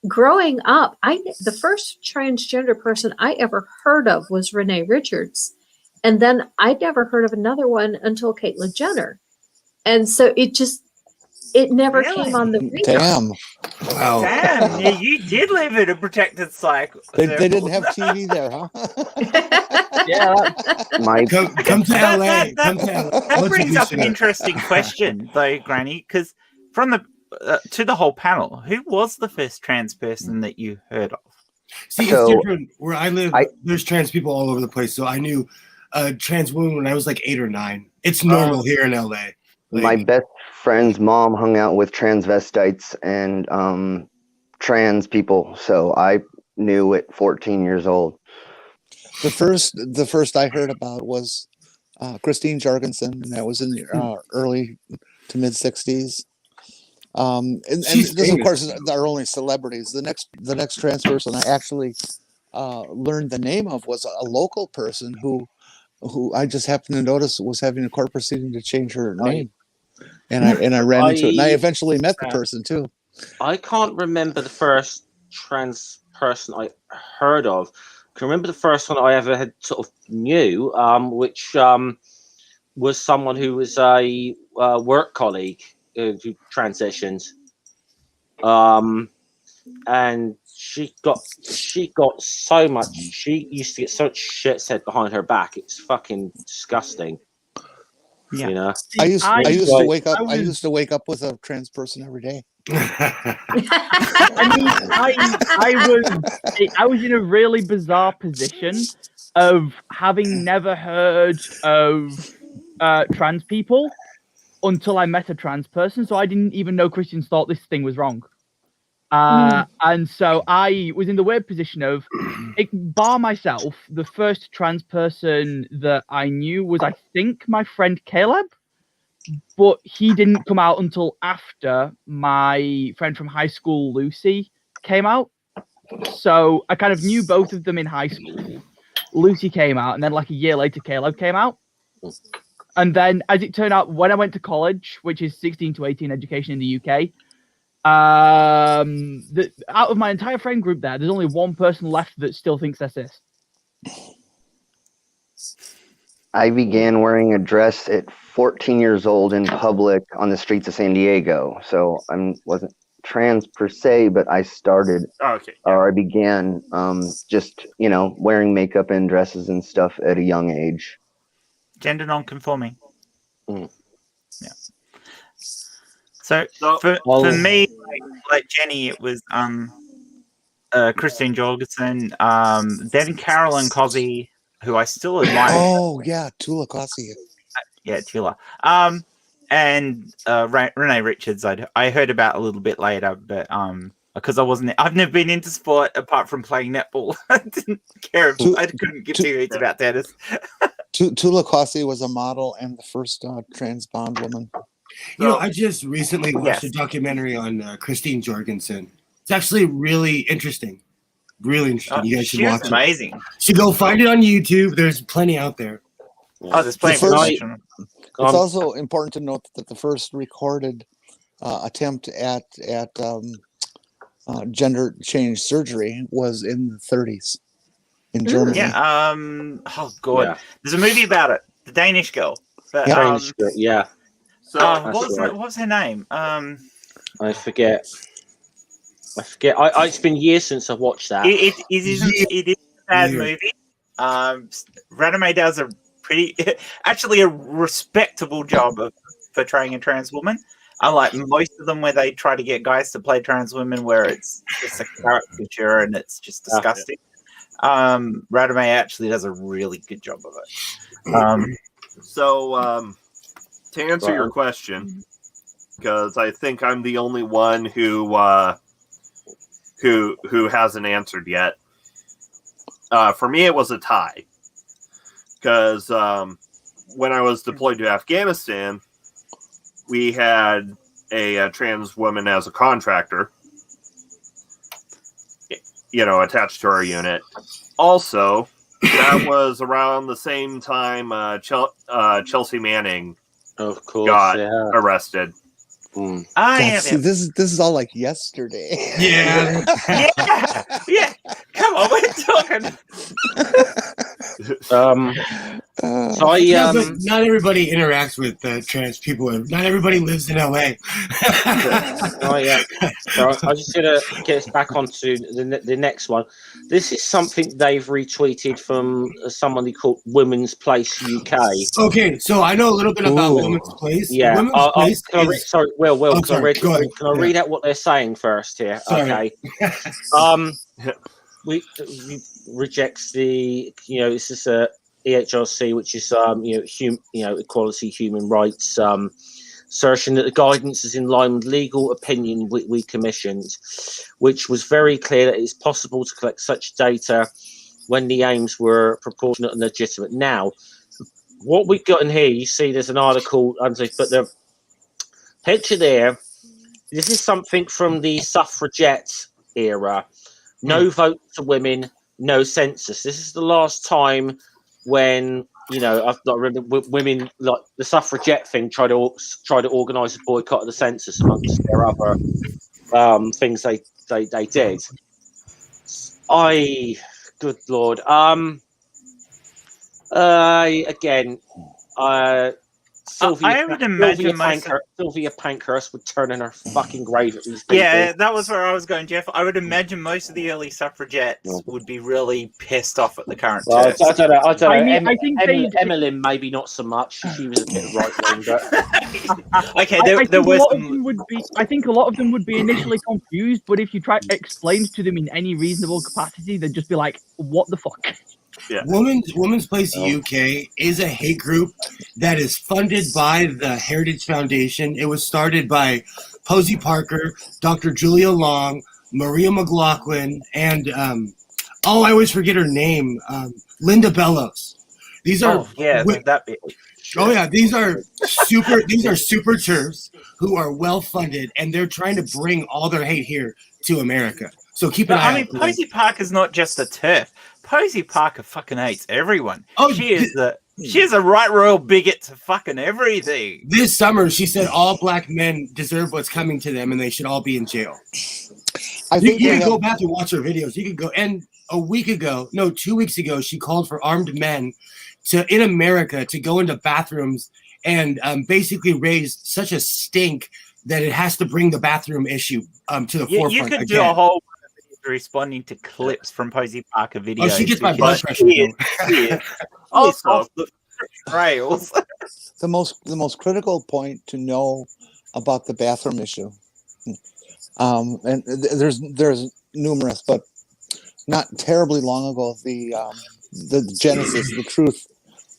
growing up, the first transgender person I ever heard of was Renee Richards. And then I'd never heard of another one until Caitlyn Jenner. And so it never came on the radar. Damn. Wow. Damn, yeah, you did live in a protected cycle. They didn't have TV there, huh? Come to LA. That brings up an interesting question, though, Granny, because from the to the whole panel, who was the first trans person that you heard of? See, it's different. Where I live, there's trans people all over the place. So I knew a trans woman when I was like 8 or 9. It's normal here in LA. My best friend's mom hung out with transvestites and trans people, so I knew at 14 years old. The first I heard about was Christine Jorgensen, and that was in the early to mid 60s. And this, of course, are only celebrities. The next trans person I actually learned the name of was a local person who I just happened to notice was having a court proceeding to change her name, and I ran into it, and I eventually met the person too. I can't remember the first trans person I heard of. I can remember the first one I ever had sort of knew, which was someone who was a work colleague who transitioned, and she got so much. She used to get so much shit said behind her back. It's fucking disgusting. Yeah. I used to wake up. I used to wake up with a trans person every day. I mean, I was in a really bizarre position of having never heard of trans people until I met a trans person, so I didn't even know Christians thought this thing was wrong. And so I was in the weird position of, bar myself, the first trans person that I knew was, I think, my friend Caleb, but he didn't come out until after my friend from high school, Lucy, came out. So I kind of knew both of them in high school. Lucy came out, and then like a year later, Caleb came out. And then, as it turned out, when I went to college, which is 16 to 18 education in the UK, out of my entire friend group there's only one person left that still thinks they're cis. I began wearing a dress at 14 years old in public on the streets of San Diego. So I wasn't trans per se, but I started, or I began just, wearing makeup and dresses and stuff at a young age. Gender non-conforming. Yeah. So for me, like Jenny, it was Christine Jorgensen, then Carolyn Cozzi, who I still admire. Oh yeah, Tula Cozzi. Yeah, Tula. And Renee Richards, I heard about a little bit later, but because I've never been into sport apart from playing netball. I didn't care. I couldn't give two hoots about tennis. Tula Cozzi was a model and the first trans bond woman. I just recently watched a documentary on Christine Jorgensen. It's actually really interesting. Really interesting. You guys should watch it. Amazing. So go find it on YouTube. There's plenty out there. Oh, there's plenty. It's also important to note that the first recorded attempt at gender change surgery was in the 30s in Germany. Yeah. Oh God. Yeah. There's a movie about it. The Danish girl. But, yeah. So what was her name? I forget. It's been years since I've watched that. It is a bad movie. Radame does a actually a respectable job of portraying a trans woman. Unlike most of them where they try to get guys to play trans women where it's just a caricature and it's just disgusting. Radame actually does a really good job of it. To answer your question, because I think I'm the only one who hasn't answered yet. For me, it was a tie, because when I was deployed to Afghanistan, we had a trans woman as a contractor, attached to our unit. Also, that was around the same time Chelsea Manning, of course, got arrested. See, this is all like yesterday. Yeah. Yeah. Come on, we're talking. So but not everybody interacts with trans people. Not everybody lives in LA. So I'm just gonna get us back onto the next one. This is something they've retweeted from somebody called Women's Place UK. Okay, so I know a little bit about Women's Place. Yeah. Women's Place sorry, Will. Can I read out what they're saying first here? Sorry. Okay. We rejects the this is a EHRC, which is equality, human rights assertion that the guidance is in line with legal opinion we commissioned, which was very clear that it's possible to collect such data when the aims were proportionate and legitimate. Now, what we've got in here, you see there's an article underneath, but the picture there, this is something from the suffragette era. No vote to women, no census. This is the last time when I remember women, like the suffragette thing, tried to organise a boycott of the census amongst their other things they did. Good Lord. Sylvia, I would imagine Sylvia Pankhurst would turn in her fucking grave at these people. Yeah, that was where I was going, Jeff. I would imagine most of the early suffragettes would be really pissed off at the current test. I don't know. I think Emmeline maybe not so much. She was a bit right wing, but okay. I think a lot of them would be initially confused, but if you try to explain to them in any reasonable capacity, they'd just be like, "What the fuck?" Yeah. Women's Place UK is a hate group that is funded by the Heritage Foundation. It was started by Posey Parker, Dr. Julia Long, Maria McLaughlin, and I always forget her name, Linda Bellows. These are these are super TERFs who are well funded, and they're trying to bring all their hate here to America. So keep an eye out. Posey Parker's not just a TERF. Posey Parker fucking hates everyone. She is a right royal bigot to fucking everything. This summer, she said all black men deserve what's coming to them, and they should all be in jail. You can go back and watch her videos. You can go, and 2 weeks ago, she called for armed men in America to go into bathrooms and basically raise such a stink that it has to bring the bathroom issue to the forefront. You could do a whole responding to clips from Posey Parker videos. Oh, she gets my blood pressure. Also, the rails. The most critical point to know about the bathroom issue, and there's numerous, but not terribly long ago, the genesis, the truth,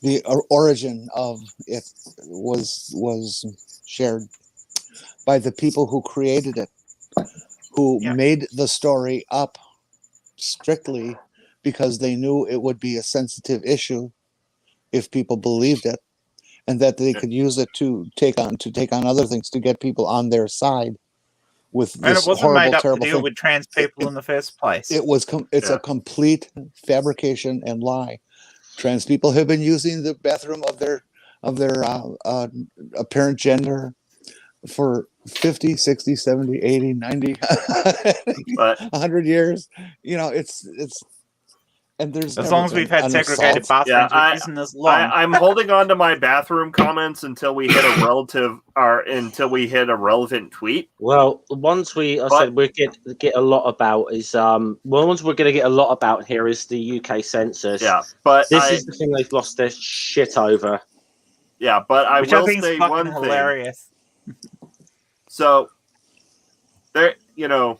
the origin of it was shared by the people who created it, who made the story up strictly because they knew it would be a sensitive issue if people believed it, and that they could use it to take on other things, to get people on their side with this and it wasn't horrible, made up terrible to deal thing. with trans people in the first place. It's a complete fabrication and lie. Trans people have been using the bathroom of their apparent gender for 50, 60, 70, 80, 90, 100 years. It's and there's as long as we've had segregated bathrooms, which isn't as long. I'm holding on to my bathroom comments until we hit a relevant tweet. Well, the ones said we get a lot about is ones we're going to get a lot about here is the UK census. Yeah, but this is the thing they've lost their shit over. Yeah, but I will say one hilarious. Thing. So there, there's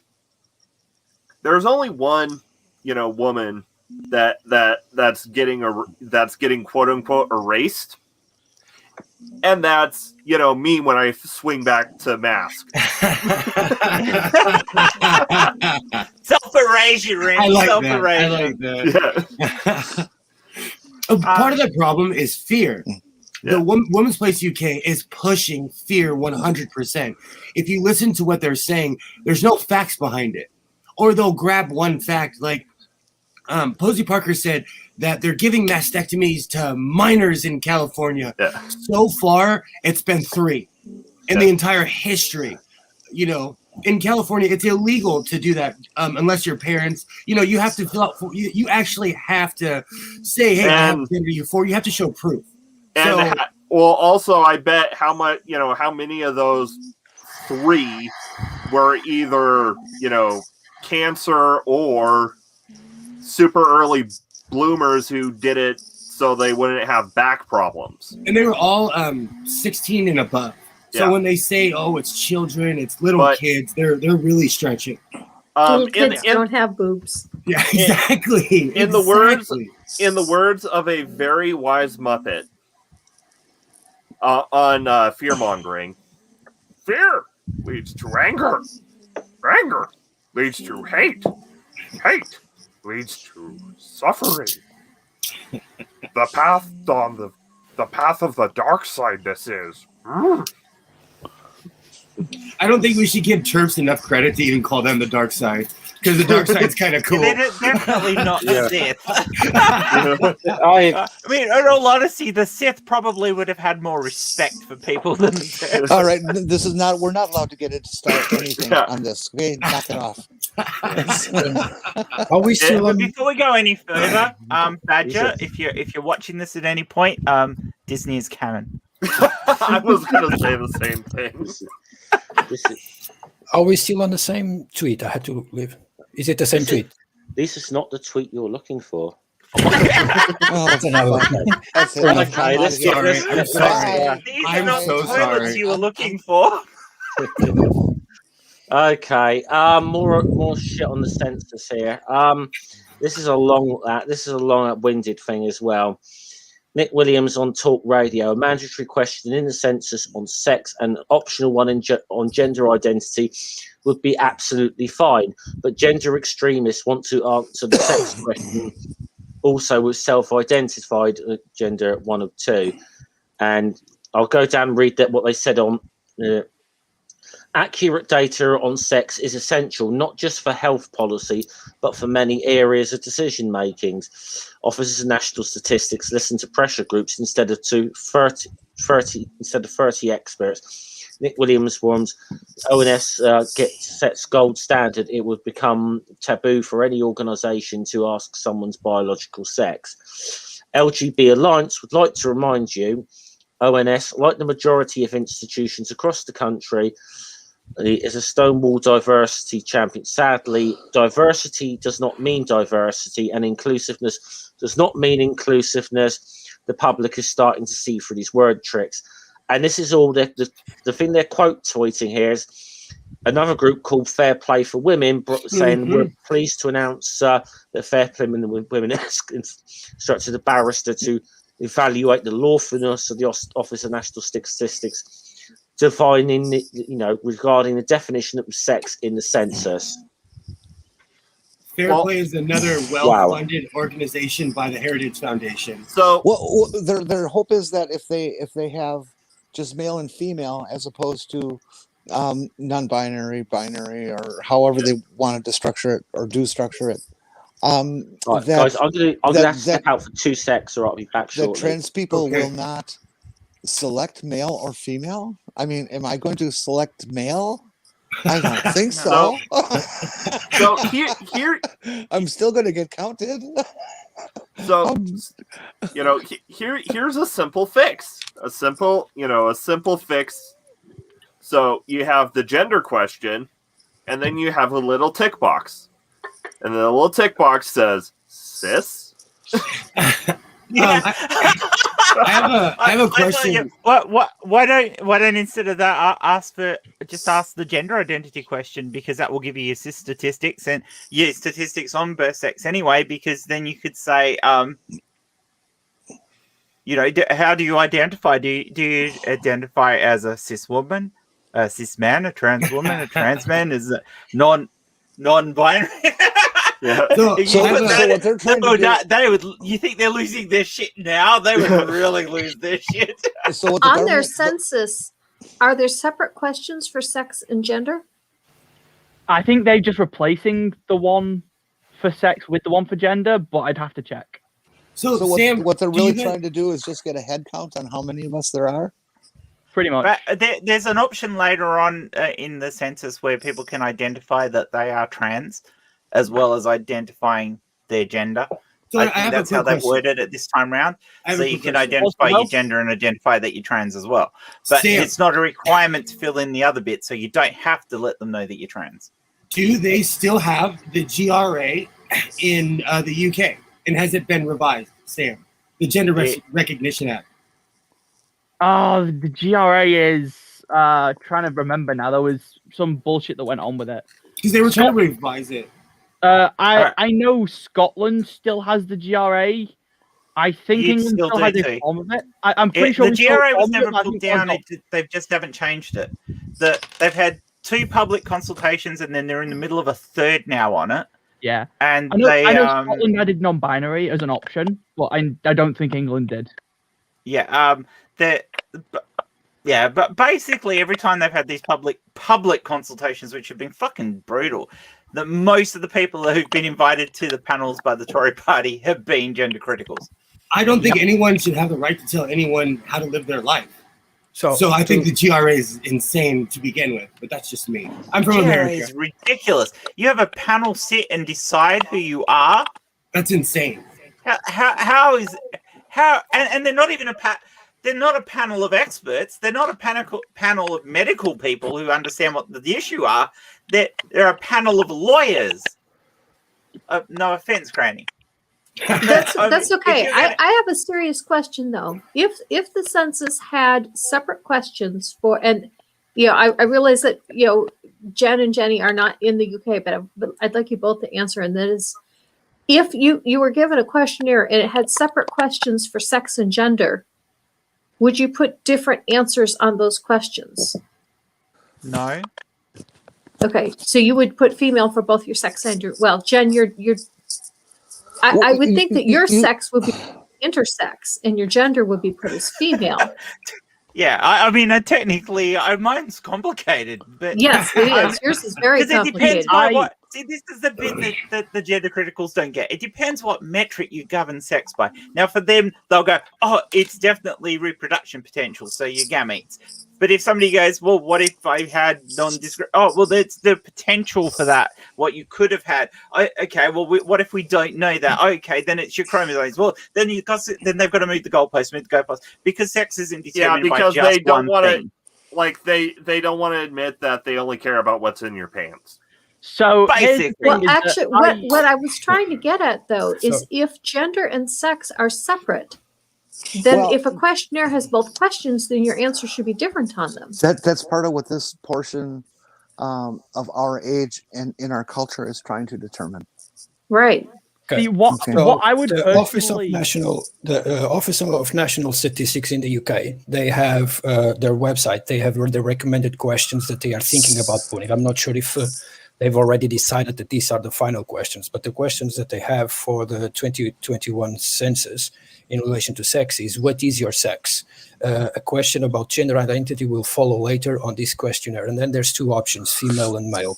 only one, woman that's getting quote unquote erased, and that's me when I swing back to mask. Self-erasure, I like self-erasure. that. Part of the problem is fear. The Women's Place UK is pushing fear 100%. If you listen to what they're saying, there's no facts behind it. Or they'll grab one fact. Like Posey Parker said that they're giving mastectomies to minors in California. Yeah. So far, it's been 3 in the entire history. You know, in California, it's illegal to do that unless your parents, you know, you have to fill out, you actually have to say, hey, I have gender euphoria. You have to show proof. And well, also, I bet how much, you know, how many of those 3 were either, you know, cancer or super early bloomers who did it so they wouldn't have back problems. And they were all 16 and above. So when they say, "Oh, it's children, it's little kids," they're really stretching. Little kids don't have boobs. Yeah, exactly. In the words of a very wise Muppet on fear mongering, fear leads to anger. Anger leads to hate. Hate leads to suffering. The path of the dark side. This is. I don't think we should give Terps enough credit to even call them the dark side, because the dark side's kind of cool. They're definitely not the Sith. I mean, in all honesty, the Sith probably would have had more respect for people than the Terps. All right, this is not. We're not allowed to get into start anything on this. Okay, knock it off. Are we still on? Before we go any further, Badger, if you're watching this at any point, Disney is canon. I was going to say the same thing. Are we still on the same tweet? I had to leave. Is it the same tweet? This is not the tweet you're looking for. That's another. Okay, let's get this. I'm sorry. I'm so sorry. You were looking for. Okay, more shit on the census here. This is a long-winded thing as well. Nick Williams on Talk Radio, a mandatory question in the census on sex and optional one on gender identity would be absolutely fine. But gender extremists want to answer the sex question also with self-identified gender 1 of 2. And I'll go down and read what they said on accurate data on sex is essential, not just for health policy, but for many areas of decision making. Officers of national statistics listen to pressure groups instead of 30 experts. Nick Williams warns ONS sets gold standard. It would become taboo for any organisation to ask someone's biological sex. LGB Alliance would like to remind you, ONS, like the majority of institutions across the country, is a Stonewall diversity champion. Sadly, diversity does not mean diversity, and inclusiveness does not mean inclusiveness. The public is starting to see through these word tricks. And this is all the thing they're quote tweeting here is another group called Fair Play for Women saying we're pleased to announce that Fair Play for Women has instructed the barrister to evaluate the lawfulness of the Office of National Statistics defining, regarding the definition of sex in the census. Fair Play is another well-funded organization by the Heritage Foundation. So, their hope is that if they have just male and female as opposed to non-binary, binary, or however they wanted to structure it or do structure it. Right, guys, I'm gonna have to step out for 2 secs, or I'll be back shortly. That trans people will not select male or female. I mean, am I going to select male? I don't think so. So here, I'm still going to get counted. So, here's a simple fix. A simple fix. So you have the gender question, and then you have a little tick box, and the little tick box says cis. I have a question. Why don't instead of that ask the gender identity question, because that will give you your cis statistics and your statistics on birth sex anyway, because then you could say how do you identify? Do you identify as a cis woman, a cis man, a trans woman, a trans man, is non-binary? Yeah. So what they're trying to do, they would. You think they're losing their shit now? They would really lose their shit. So what the On their government, census, are there separate questions for sex and gender? I think they're just replacing the one for sex with the one for gender, but I'd have to check. So what, Sam, what they're really trying to do is just get a head count on how many of us there are. Pretty much. But there's an option later on in the census where people can identify that they are trans, as well as identifying their gender. So I think that's how they've worded it this time round. So you can identify your gender and identify that you're trans as well. But Sam, it's not a requirement to fill in the other bit, so you don't have to let them know that you're trans. do they still have the GRA in the UK? And has it been revised, Sam? The Gender Recognition Act. Oh, the GRA is trying to remember now. There was some bullshit that went on with it. Because they were trying to revise it. I know Scotland still has the GRA. I think England still has a form of it. I'm pretty sure the GRA was never put down. They just haven't changed it. They've had 2 public consultations, and then they're in the middle of a 3rd now on it. Yeah, and I know Scotland added non-binary as an option, but I don't think England did. Yeah, but basically every time they've had these public consultations, which have been fucking brutal, that most of the people who've been invited to the panels by the Tory party have been gender criticals. I don't think anyone should have the right to tell anyone how to live their life. So I think the GRA is insane to begin with, but that's just me. I'm from America. It's ridiculous. You have a panel sit and decide who you are. That's insane. How and they're not even they're not a panel of experts. They're not a panel of medical people who understand what the issue are. They're a panel of lawyers. No offense, Granny. That's okay. I have a serious question though. If the census had separate questions for, and I realize that Jen and Jenny are not in the UK, but I'd like you both to answer. And that is, if you were given a questionnaire and it had separate questions for sex and gender, would you put different answers on those questions? No. Okay, so you would put female for both your sex and your. Well, Jen, I would think that your sex would be intersex and your gender would be put as female. Yeah, I mean, technically, mine's complicated, but yes, it is. Yours is very complicated. It depends on what. See, this is the bit that the gender criticals don't get. It depends what metric you govern sex by. Now, for them, they'll go, "Oh, it's definitely reproduction potential, so your gametes." But if somebody goes, "Well, what if I had nondescript?" Oh, well, there's the potential for that. What you could have had. Okay, well, what if we don't know that? Okay, then it's your chromosomes. Well, then they've got to move the goalpost, because sex isn't determined by just they don't one thing. They don't want to admit that they only care about what's in your pants. So basically, well, actually, what I was trying to get at though is if gender and sex are separate, then if a questionnaire has both questions, then your answer should be different on them. That's part of what this portion of our age and in our culture is trying to determine. Right. Okay. See, what I would the Office of National Statistics in the UK, they have their website. They have the recommended questions that they are thinking about putting. I'm not sure if they've already decided that these are the final questions, but the questions that they have for the 2021 census in relation to sex is, what is your sex? A question about gender identity will follow later on this questionnaire. And then there's 2 options, female and male.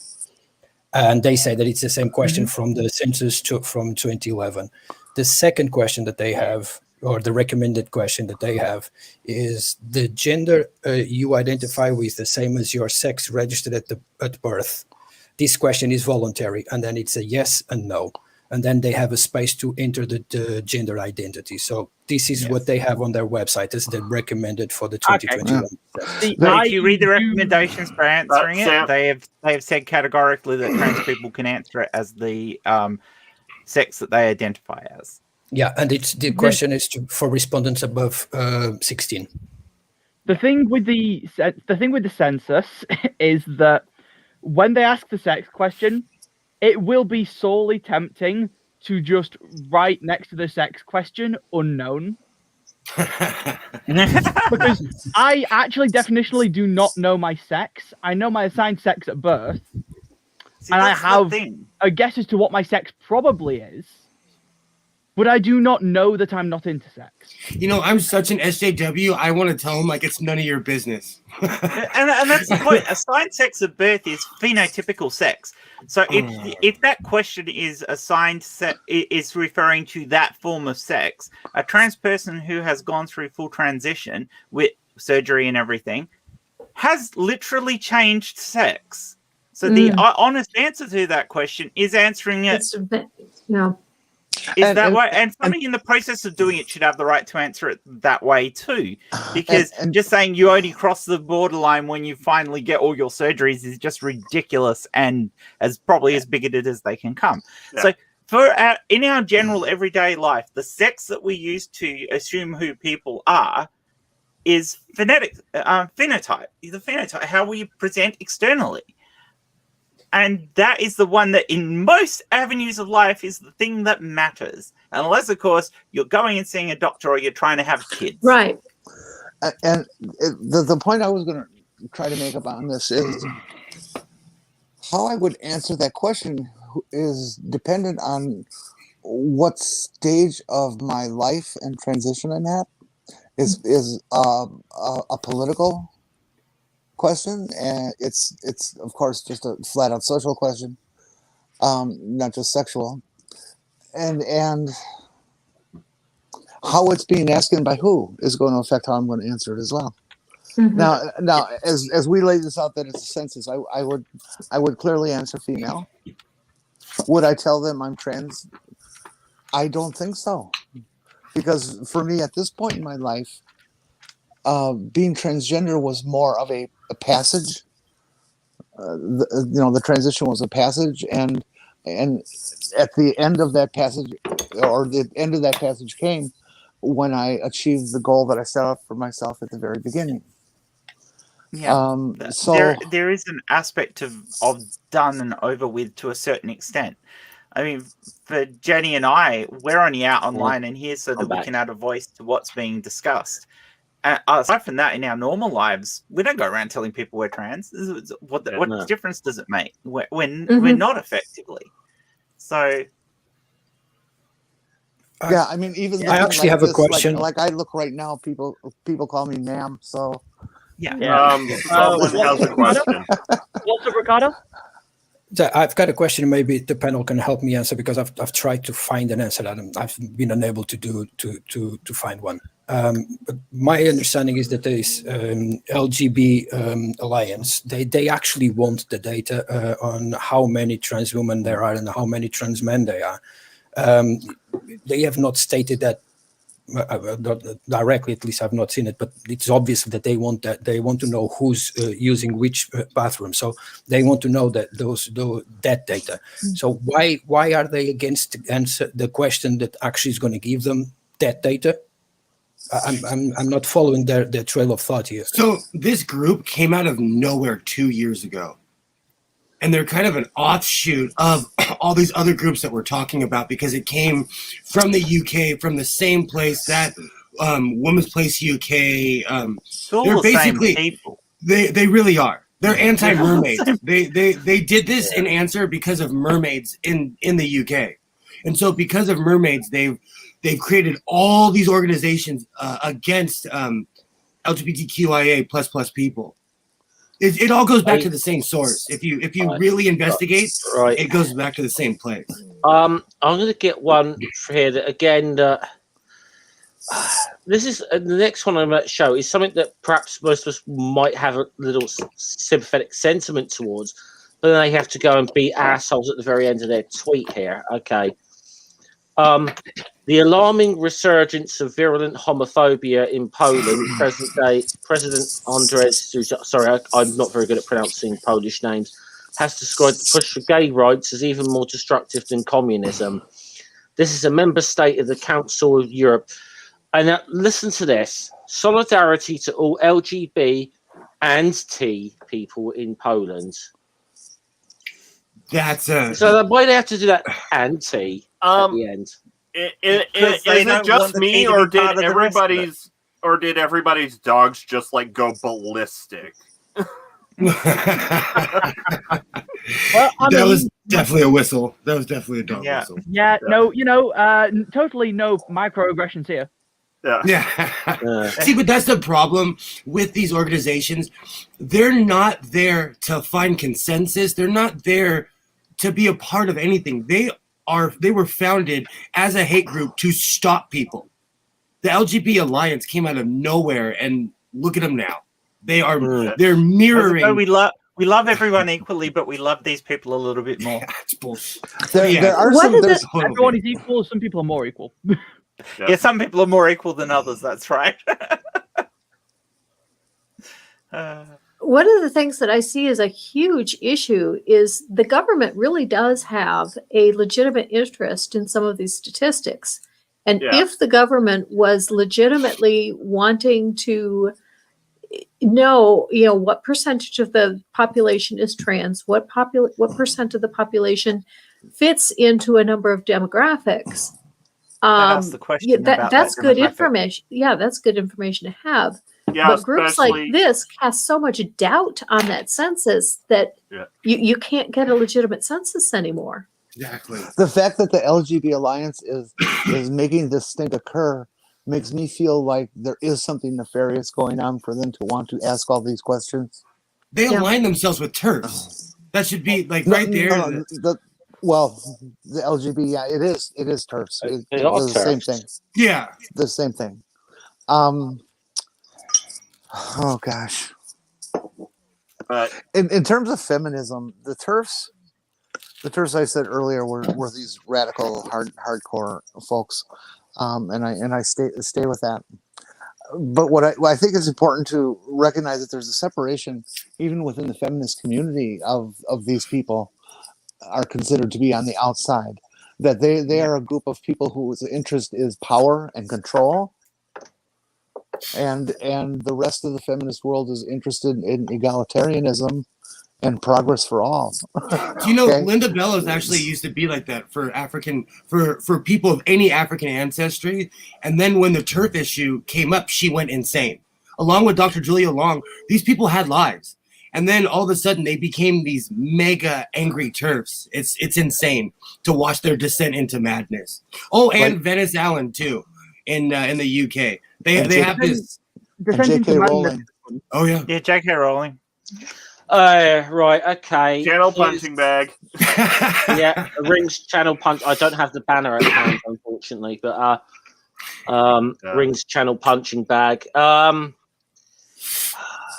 And they say that it's the same question from the census from 2011. The second question that they have, or the recommended question that they have, is the gender you identify with the same as your sex registered at birth. This question is voluntary, and then it's a yes and no. And then they have a space to enter the gender identity. So this is what they have on their website as the recommended for the 2021. If you read the recommendations for answering it, they have said categorically that trans people can answer it as the sex that they identify as. Yeah, and the question is for respondents above 16. The thing with the census is that when they ask the sex question, it will be sorely tempting to just write next to the sex question unknown. Because I actually definitionally do not know my sex. I know my assigned sex at birth. and I have a guess as to what my sex probably is, but I do not know that I'm not intersex. You know, I'm such an SJW. I want to tell him like it's none of your business. and that's the point. Assigned sex at birth is phenotypical sex. So if that question is assigned sex is referring to that form of sex, a trans person who has gone through full transition with surgery and everything has literally changed sex. So the honest answer to that question is answering it. Yeah. Is that way? And somebody in the process of doing it should have the right to answer it that way too. Because just saying you only cross the borderline when you finally get all your surgeries is just ridiculous and probably as bigoted as they can come. Yeah. So in our general everyday life, the sex that we use to assume who people are is phenotype. The phenotype, how we present externally. And that is the one that in most avenues of life is the thing that matters. Unless, of course, you're going and seeing a doctor or you're trying to have kids. Right. And the point I was going to try to make about this is how I would answer that question is dependent on what stage of my life and transition I'm at. Is a political question, and it's of course just a flat out social question, not just sexual, and how it's being asked and by who is going to affect how I'm going to answer it as well. Mm-hmm. Now as we lay this out that it's a census, I would clearly answer female. Would I tell them I'm trans? I don't think so, because for me at this point in my life, being transgender was more of a passage. The transition was a passage, and at the end of that passage, or the end of that passage came when I achieved the goal that I set up for myself at the very beginning. Yeah. So there is an aspect of done and over with to a certain extent. I mean, for Jenny and I, we're only out online and here so that we can add a voice to what's being discussed. Aside from that, in our normal lives, we don't go around telling people we're trans. What difference does it make? We're not effectively. So, yeah, I mean, even I actually have a question. Like I look right now, people call me ma'am. So, yeah. Someone has a question. What's up, Ricardo? I've got a question. Maybe the panel can help me answer because I've tried to find an answer that I've been unable to find one. But my understanding is that this LGB alliance, they actually want the data on how many trans women there are and how many trans men there are. They have not stated that not directly, at least I've not seen it, but it's obvious that they want to know who's using which bathroom. So they want to know that that data. So why are they against answer the question that actually is going to give them that data? I'm not following their trail of thought here. So this group came out of nowhere 2 years ago. And they're kind of an offshoot of all these other groups that we're talking about because it came from the UK, from the same place that Women's Place UK. They're basically same people. They really are. They're anti-mermaids. they did this in answer because of mermaids in the UK. And so because of mermaids, they've created all these organizations against LGBTQIA plus people. It all goes back to the same source. If you really investigate, it goes back to the same place. I'm going to get one here that again. This is the next one I'm going to show is something that perhaps most of us might have a little sympathetic sentiment towards, but then they have to go and be assholes at the very end of their tweet here. Okay. The alarming resurgence of virulent homophobia in Poland, President Andrzej Duda, sorry, I'm not very good at pronouncing Polish names, has described the push for gay rights as even more destructive than communism. This is a member state of the Council of Europe. And now, listen to this. Solidarity to all LGB and T people in Poland. So why do they have to do that anti at the end? Is it just me, or did everybody's dogs just like go ballistic? Well, that was definitely a whistle. That was definitely a dog whistle. Yeah, no, totally no microaggressions here. Yeah. See, but that's the problem with these organizations. They're not there to find consensus. They're not there to be a part of anything. They were founded as a hate group to stop people. The LGB Alliance came out of nowhere, and look at them now. They're mirroring. We love everyone equally, but we love these people a little bit more. It's bullshit. Everyone is equal. Some people are more equal. Yeah, some people are more equal than others. That's right. One of the things that I see as a huge issue is the government really does have a legitimate interest in some of these statistics. And if the government was legitimately wanting to know, what percentage of the population is trans, what percent of the population fits into a number of demographics. That's the question. That's good information. Yeah, that's good information to have. Yeah, but groups like this cast so much doubt on that census that you can't get a legitimate census anymore. Exactly. The fact that the LGB Alliance is making this thing occur makes me feel like there is something nefarious going on for them to want to ask all these questions. They align themselves with TERFs. That should be right there. The LGB, it is TERFs. It's the same thing. Yeah, the same thing. Oh gosh. In terms of feminism, the TERFs I said earlier were these radical, hardcore folks, and I stay with that. But what I think is important to recognize that there's a separation even within the feminist community of these people are considered to be on the outside. That they are a group of people whose interest is power and control, and the rest of the feminist world is interested in egalitarianism and progress for all. Do you know Linda Bellows actually used to be like that for for people of any African ancestry, and then when the TERF issue came up, she went insane. Along with Dr. Julia Long, these people had lives, and then all of a sudden they became these mega angry TERFs. It's insane to watch their descent into madness. Oh, and Venice Allen too, in the UK. They have this. J.K. Rowling. Oh yeah, J.K. Rowling. Right, okay. Channel punching bag. Yeah, Rings channel punch. I don't have the banner at hand, unfortunately, but Rings channel punching bag. By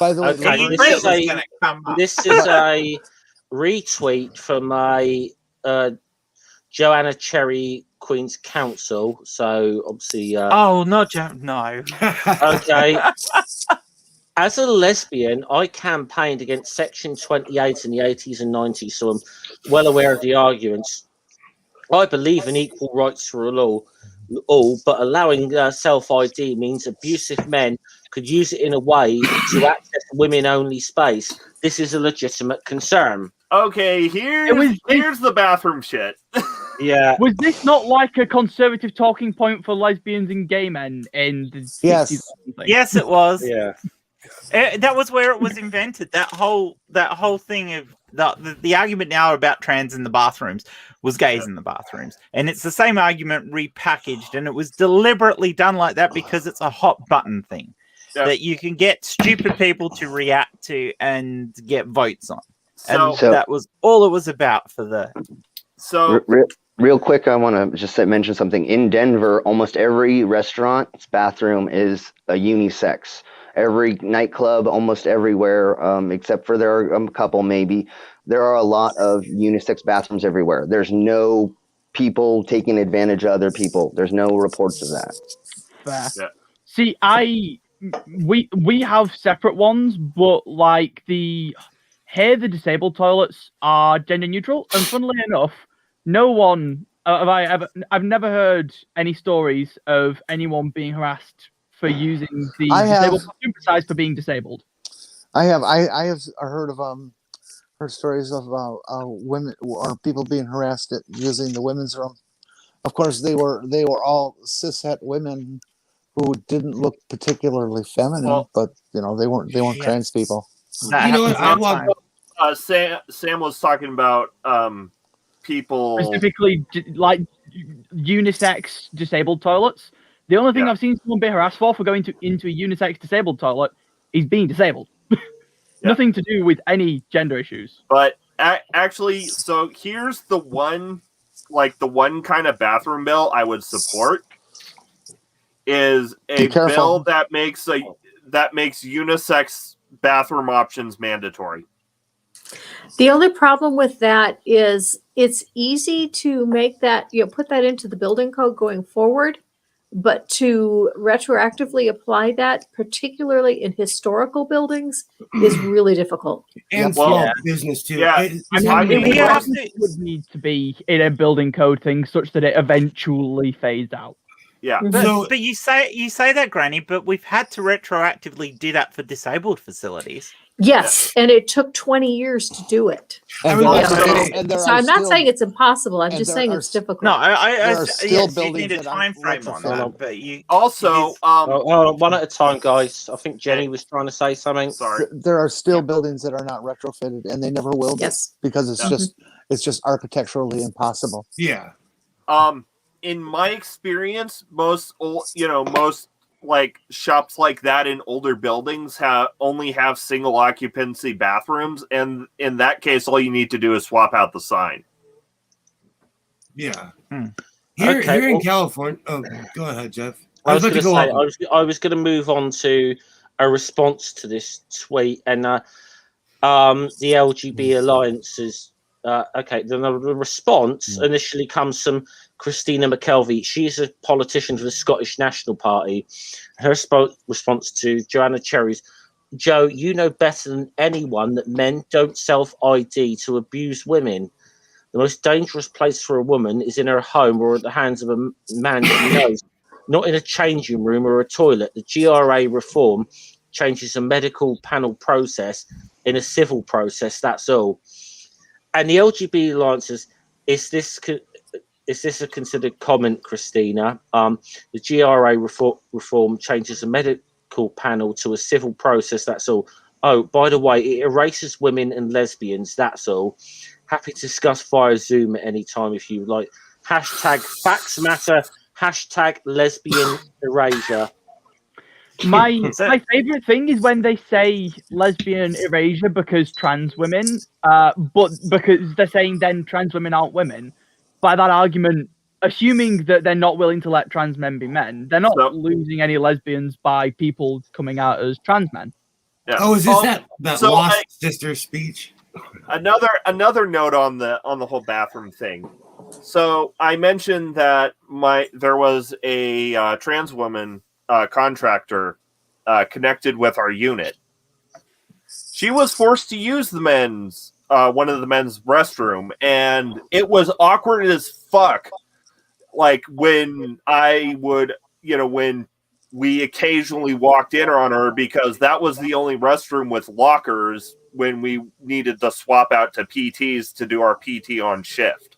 the way, okay, this is a retweet from a Joanna Cherry Queen's Council. So obviously, no. Okay. As a lesbian, I campaigned against Section 28 in the 80s and 90s, so I'm well aware of the arguments. I believe in equal rights for all, but allowing self-ID means abusive men could use it in a way to access women-only space. This is a legitimate concern. Okay, here's the bathroom shit. Yeah. Was this not like a conservative talking point for lesbians and gay men in the 60s? Yes, it was. Yeah. That was where it was invented. That whole thing of the argument now about trans in the bathrooms was gays in the bathrooms, and it's the same argument repackaged, and it was deliberately done like that because it's a hot button thing that you can get stupid people to react to and get votes on. So that was all it was about for the. So real quick, I want to just mention something. In Denver, almost every restaurant's bathroom is a unisex. Every nightclub, almost everywhere, except for there are a couple maybe, there are a lot of unisex bathrooms everywhere. There's no people taking advantage of other people. There's no reports of that. Yeah. See, we have separate ones, but like the disabled toilets are gender neutral, and funnily enough, no one I've never heard any stories of anyone being harassed for using the disabled bathroom besides for being disabled. I have heard of heard stories of women or people being harassed at using the women's room. Of course, they were all cishet women who didn't look particularly feminine, but they weren't trans people. You know what? Sam was talking about people specifically like unisex disabled toilets. The only thing I've seen someone be harassed for going into a unisex disabled toilet is being disabled. Nothing to do with any gender issues. But actually, so here's the one kind of bathroom bill I would support is a bill that makes unisex bathroom options mandatory. The only problem with that is it's easy to make that, put that into the building code going forward, but to retroactively apply that, particularly in historical buildings, is really difficult. And small business too. Yeah, it would need to be in a building code thing such that it eventually phased out. Yeah, but you say that, Granny, but we've had to retroactively do that for disabled facilities. Yes, and it took 20 years to do it. So I'm not saying it's impossible. I'm just saying it's difficult. No, I still need a time frame on that. But you also, one at a time, guys. I think Jenny was trying to say something. Sorry, there are still buildings that are not retrofitted, and they never will be because it's just architecturally impossible. Yeah. In my experience, most like shops like that in older buildings only have single occupancy bathrooms, and in that case, all you need to do is swap out the sign. Yeah. Here in California. Oh, go ahead, Jeff. I was going to move on to a response to this tweet, and the LGB alliances. The response initially comes from Christina McKelvey. She's a politician for the Scottish National Party. Her response to Joanna Cherry's, Joe, you know better than anyone that men don't self-ID to abuse women. The most dangerous place for a woman is in her home or at the hands of a man she knows, not in a changing room or a toilet. The GRA reform changes a medical panel process in a civil process, that's all. And the LGBT alliances, is this a considered comment, Christina? The GRA reform changes a medical panel to a civil process, that's all. Oh, by the way, it erases women and lesbians, that's all. Happy to discuss via Zoom at any time if you like. Hashtag facts matter, hashtag lesbian erasure. My favorite thing is when they say lesbian erasure because trans women, but because they're saying then trans women aren't women. By that argument, assuming that they're not willing to let trans men be men, they're not losing any lesbians by people coming out as trans men. Yeah. Oh, is this that lost sister speech? Another note on the whole bathroom thing. So I mentioned that there was a trans woman contractor connected with our unit. She was forced to use the one of the men's restroom, and it was awkward as fuck. Like when when we occasionally walked in on her, because that was the only restroom with lockers when we needed to swap out to PTs to do our PT on shift.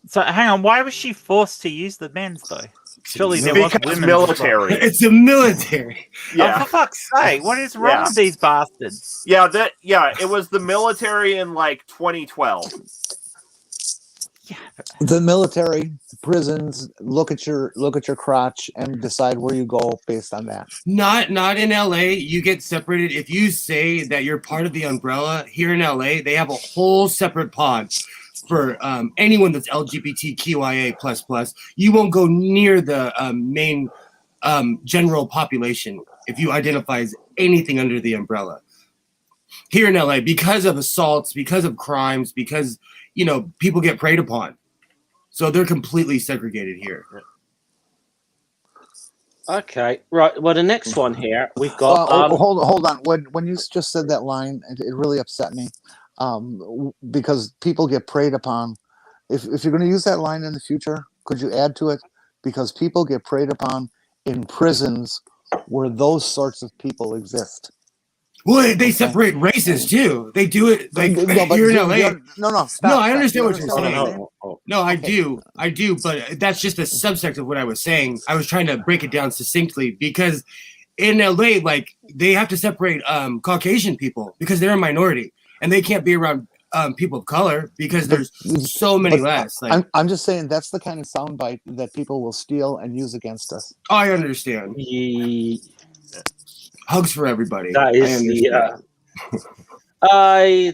So hang on, why was she forced to use the men's though? Surely there was women's military. It's the military. Yeah. Oh, for fuck's sake, what is wrong with these bastards? Yeah, it was the military in like 2012. Yeah, the military, prisons, look at your crotch and decide where you go based on that. Not in LA. You get separated if you say that you're part of the umbrella. Here in LA, they have a whole separate pod for anyone that's LGBTQIA++. You won't go near the main general population if you identify as anything under the umbrella. Here in LA, because of assaults, because of crimes, because people get preyed upon. So they're completely segregated here. Okay, right. Well, the next one here we've got. Hold on. When you just said that line, it really upset me, because people get preyed upon. If you're going to use that line in the future, could you add to it? Because people get preyed upon in prisons where those sorts of people exist. Well, they separate races too. They do it like here in LA. No, I understand what you're saying. No, I do, but that's just a subsect of what I was saying. I was trying to break it down succinctly because in LA, like they have to separate Caucasian people because they're a minority, and they can't be around people of color because there's so many less. Like, I'm just saying that's the kind of soundbite that people will steal and use against us. I understand. Hugs for everybody. That is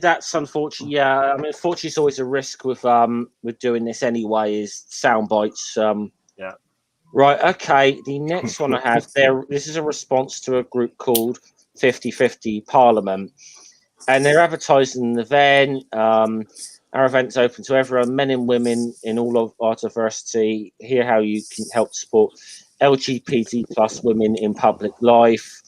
that's unfortunate. Yeah, I mean, unfortunately, it's always a risk with doing this anyway. Is sound bites. Yeah. Right. Okay. The next one I have there. This is a response to a group called 50/50 Parliament, and they're advertising an event. Our event's open to everyone, men and women in all of our diversity. Hear how you can help support LGBT plus women in public life.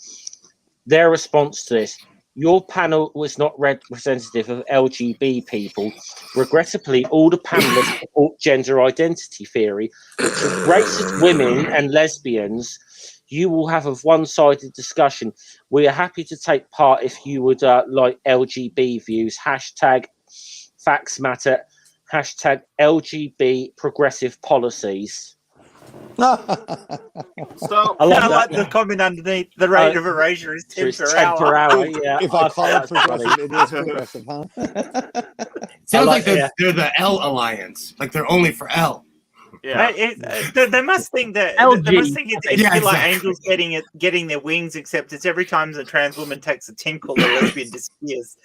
Their response to this: your panel was not representative of LGB people. Regrettably, all the panelists support gender identity theory, which is racist women and lesbians. You will have a one-sided discussion. We are happy to take part if you would like LGB views. Hashtag facts matter. Hashtag LGB progressive policies. So I like the comment underneath. The rate of erasure is 10 per hour. Yeah, if I call it progressive, it is progressive, huh? Sounds like they're the L Alliance. Like they're only for L. Yeah, they must think that they must think it's like angels getting their wings, except it's every time a trans woman takes a tinkle, the lesbian disappears.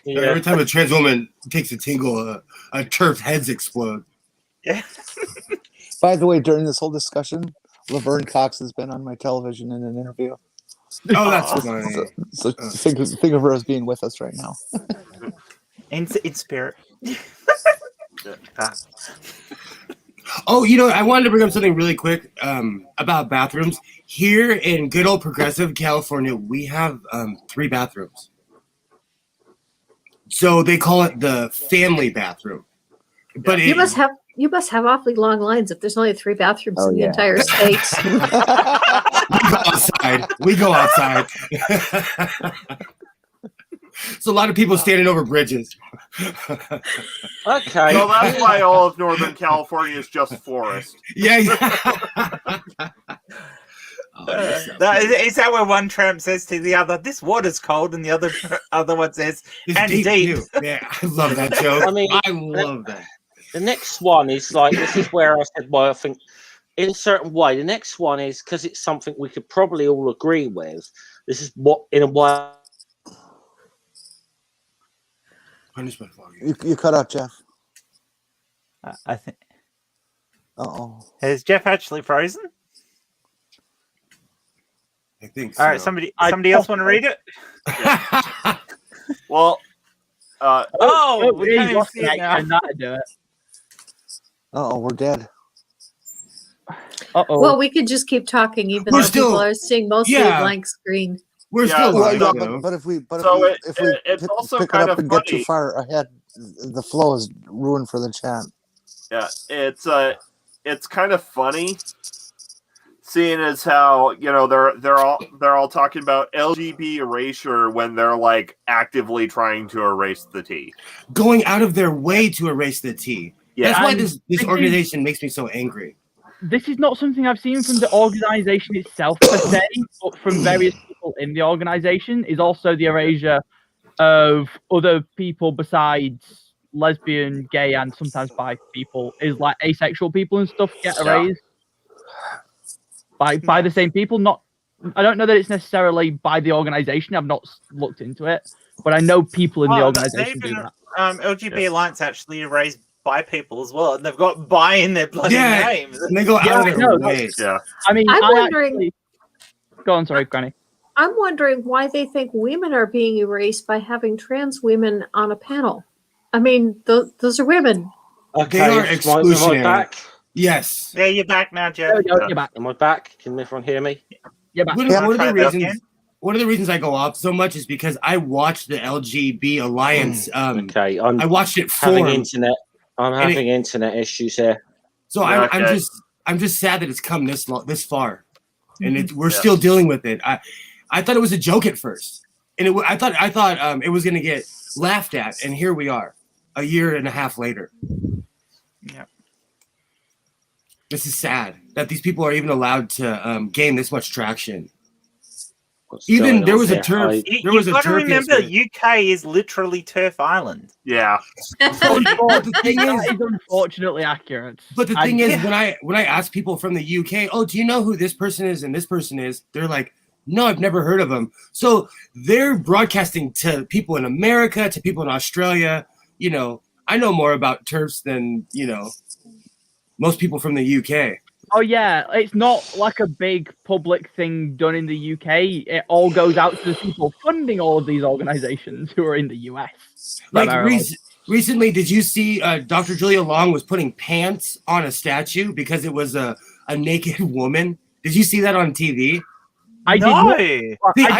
Every time a trans woman takes a tinkle, a TERF's heads explode. Yeah. By the way, during this whole discussion, Laverne Cox has been on my television in an interview. Oh, that's funny. So think of her as being with us right now. In spirit. Oh, you know, I wanted to bring up something really quick about bathrooms. Here in good old progressive California, we have 3 bathrooms. So they call it the family bathroom. But you must have awfully long lines if there's only 3 bathrooms in the entire state. We go outside. So a lot of people standing over bridges. Okay. So that's why all of Northern California is just forest. Yeah. Is that where one tramp says to the other, "This water's cold," and the other one says, "And deep." Yeah, I love that joke. I mean, I love that. The next one is like, this is where I said, well, I think in a certain way, the next one is because it's something we could probably all agree with. This is what, in a way. You cut out, Jeff. I think. Uh-oh. Has Jeff actually frozen? I think so. All right, somebody else want to read it? Yeah. Well, we can't even see it now. Do it. Uh-oh, we're dead. Uh-oh. Well, we could just keep talking, even though people are seeing mostly a blank screen. We're still live, but if we it's also pick kind it up of and funny. get too far ahead, the flow is ruined for the chat. Yeah, it's kind of funny seeing as how, you know, they're all talking about LGB erasure when they're like actively trying to erase the T, going out of their way to erase the T. Yeah. That's why this organization makes me so angry. This is not something I've seen from the organization itself per se, but from various people in the organization, is also the erasure of other people besides lesbian, gay, and sometimes bi people, is like asexual people and stuff get erased by the same people. I don't know that it's necessarily by the organization. I've not looked into it, but I know people in the organization do that. LGB Alliance actually erased bi people as well, and they've got bi in their bloody names. And they go out of their way. Yeah. I mean, I'm wondering. Go on, sorry, Granny. I'm wondering why they think women are being erased by having trans women on a panel. I mean, those are women. Okay, They are exclusionary. am I back? Yes. Yeah, you're back now, Jeff. There we go, you're back. Am I back? Can everyone hear me? You're back. One of the reasons I go off so much is because I watched the LGB Alliance. Okay, I watched it having internet issues here. So I'm just sad that it's come this far, and we're still dealing with it. I thought it was a joke at first, and I thought it was going to get laughed at, and here we are, a year and a half later. Yeah. This is sad that these people are even allowed to gain this much traction. Even there was a turf. You've got to remember, UK is literally Turf Island. Yeah. The thing is, that is unfortunately accurate. But the thing is, when I ask people from the UK, oh, do you know who this person is and this person is? They're like, no, I've never heard of them. So they're broadcasting to people in America, to people in Australia. You know, I know more about turfs than, you know, most people from the UK. Oh yeah, it's not like a big public thing done in the UK. It all goes out to the people funding all of these organizations who are in the US. Like recently, did you see Dr. Julia Long was putting pants on a statue because it was a naked woman? Did you see that on TV? I did. I not did.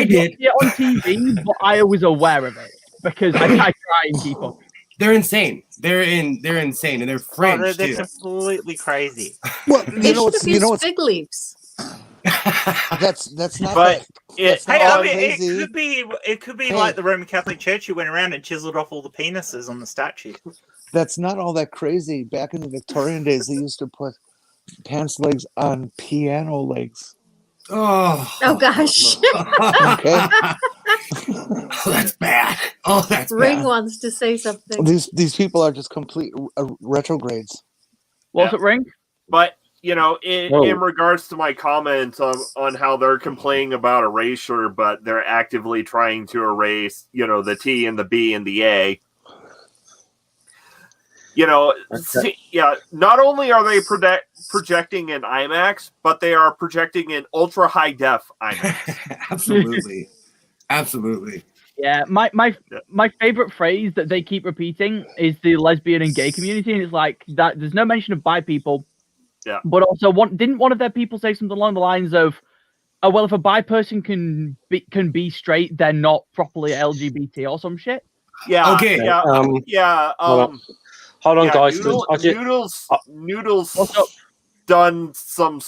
see it on TV, but I was aware of it because I try and keep up. They're insane. They're insane, and they're French they're too. completely crazy. Well, They should have used fig leaves. That's not. But that's not I mean, crazy. it could be like the Roman Catholic Church who went around and chiseled off all the penises on the statue. That's not all that crazy. Back in the Victorian days, they used to put pants legs on piano legs. Oh gosh. Okay. Oh, that's bad. Oh, that's Ring bad. wants to say something. These people are just complete retrogrades. What's it, Ring? But you know, in regards to my comments on how they're complaining about erasure, but they're actively trying to erase, you know, the T and the B and the A. You know, not only are they projecting in IMAX, but they are projecting in ultra high def IMAX. Absolutely. Yeah, my favorite phrase that they keep repeating is the lesbian and gay community, and it's like that. There's no mention of bi people. Yeah. But also, didn't one of their people say something along the lines of, "Oh well, if a bi person can be straight, they're not properly LGBT or some shit." Yeah. Okay. Yeah. Hold on, guys. Noodles done some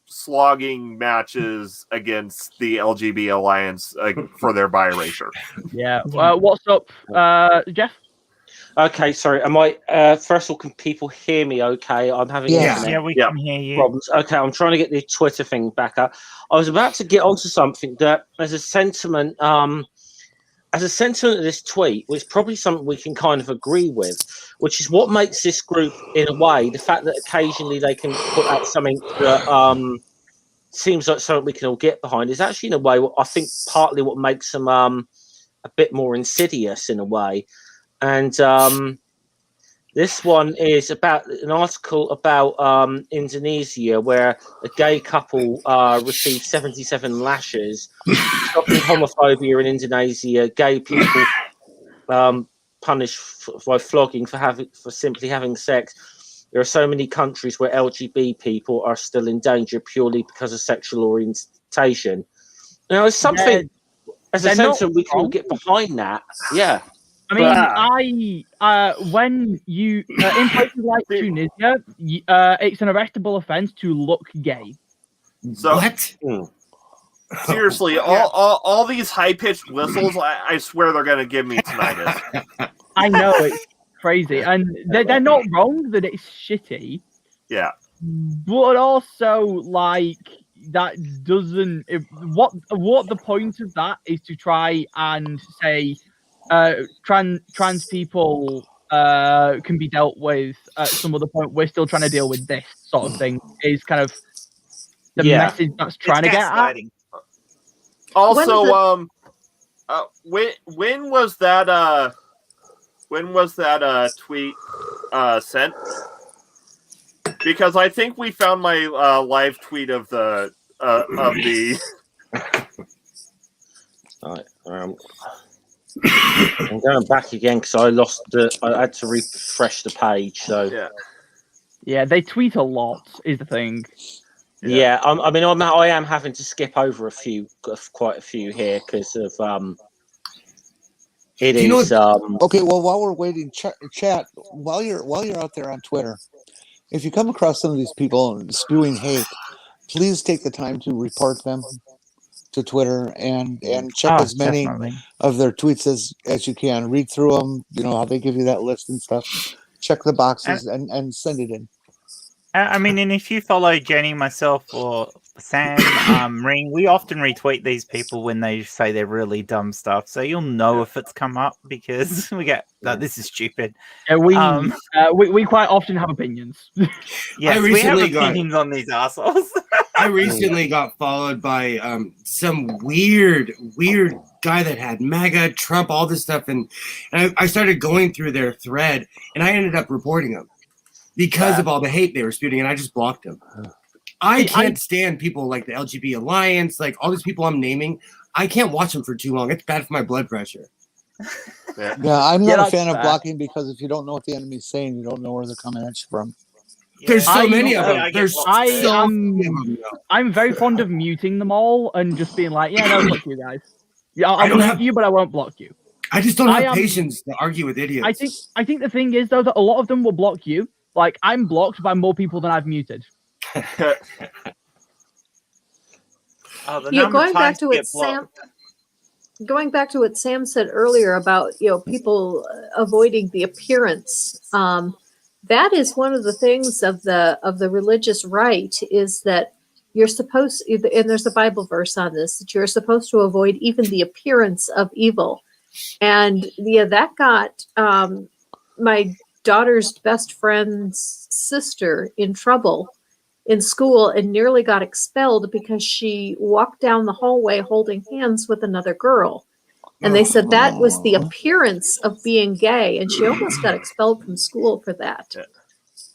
slogging matches against the LGB Alliance for their bi erasure. Yeah. What's up, Jeff? Okay, sorry. Am I? First of all, can people hear me? Okay, I'm having we can hear you. problems. Okay, I'm trying to get the Twitter thing back up. I was about to get onto something that, as a sentiment of this tweet, which is probably something we can kind of agree with, which is what makes this group, in a way, the fact that occasionally they can put out something that seems like something we can all get behind, is actually, in a way, I think partly what makes them a bit more insidious in a way. And this one is about an article about Indonesia, where a gay couple received 77 lashes. Stopping homophobia in Indonesia, gay people punished by flogging for simply having sex. There are so many countries where LGB people are still in danger purely because of sexual orientation. Now, it's something, as a sentiment, we can all get behind that. Yeah. I mean, when you in places like Tunisia, it's an arrestable offence to look gay. So what? Seriously, all these high pitched whistles, I swear they're gonna give me tinnitus. I know, it's crazy, and they're not wrong that it's shitty. Yeah, but also like that doesn't. What the point of that is to try and say. Trans people can be dealt with at some other point. We're still trying to deal with this sort of thing. Is kind of the message that's trying to get at. Also, when was that tweet sent? Because I think we found my live tweet of the. All right. I'm going back again because I had to refresh the page. So yeah, they tweet a lot. Is the thing. Yeah, I am having to skip over quite a few here because of it is. Okay, well, while we're waiting, chat while you're out there on Twitter, if you come across some of these people spewing hate, please take the time to report them to Twitter and check as many of their tweets as you can. Read through them, you know how they give you that list and stuff. Check the boxes and send it in. I mean, and if you follow Jenny, myself, or Sam, Ring, we often retweet these people when they say they're really dumb stuff. So you'll know if it's come up because we get, this is stupid. Yeah, we quite often have opinions. Yes, we have opinions on these assholes. I recently got followed by some weird guy that had MAGA, Trump, all this stuff, and I started going through their thread, and I ended up reporting them because of all the hate they were spewing, and I just blocked them. I can't stand people like the LGB Alliance, like all these people I'm naming. I can't watch them for too long. It's bad for my blood pressure. Yeah, I'm not a fan of blocking because if you don't know what the enemy's saying, you don't know where they're coming at you from. There's so many of them. I'm very fond of muting them all and just being like, yeah, no, fuck you guys. Yeah, I'll mute you, but I won't block you. I just don't have patience to argue with idiots. I think the thing is though that a lot of them will block you. Like I'm blocked by more people than I've muted. Going back to what Sam said earlier about people avoiding the appearance. That is one of the things of the religious right is that you're supposed, and there's a Bible verse on this, that you're supposed to avoid even the appearance of evil. And that got my daughter's best friend's sister in trouble in school and nearly got expelled because she walked down the hallway holding hands with another girl. And they said that was the appearance of being gay, and she almost got expelled from school for that.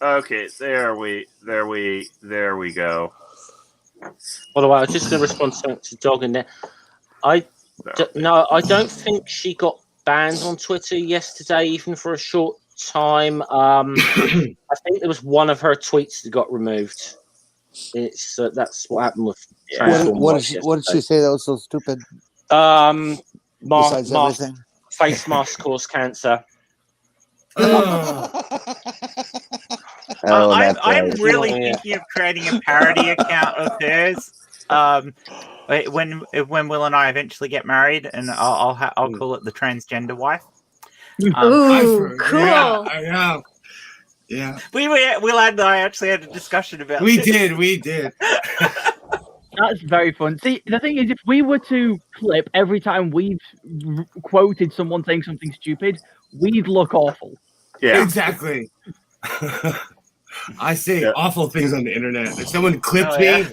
Okay, there we go. By the way, I was just going to respond to Dog in there. I don't think she got banned on Twitter yesterday, even for a short time. I think there was one of her tweets that got removed. That's what happened with. What did she say that was so stupid? Besides everything, face mask cause cancer. I'm really thinking of creating a parody account of hers. When Will and I eventually get married, and I'll call it the transgender wife. Ooh, cool! Yeah, I know. Yeah, Will and I actually had a discussion about. We did. That's very fun. See, the thing is, if we were to clip every time we've quoted someone saying something stupid, we'd look awful. Yeah, exactly. I say awful things on the internet. If someone clipped me,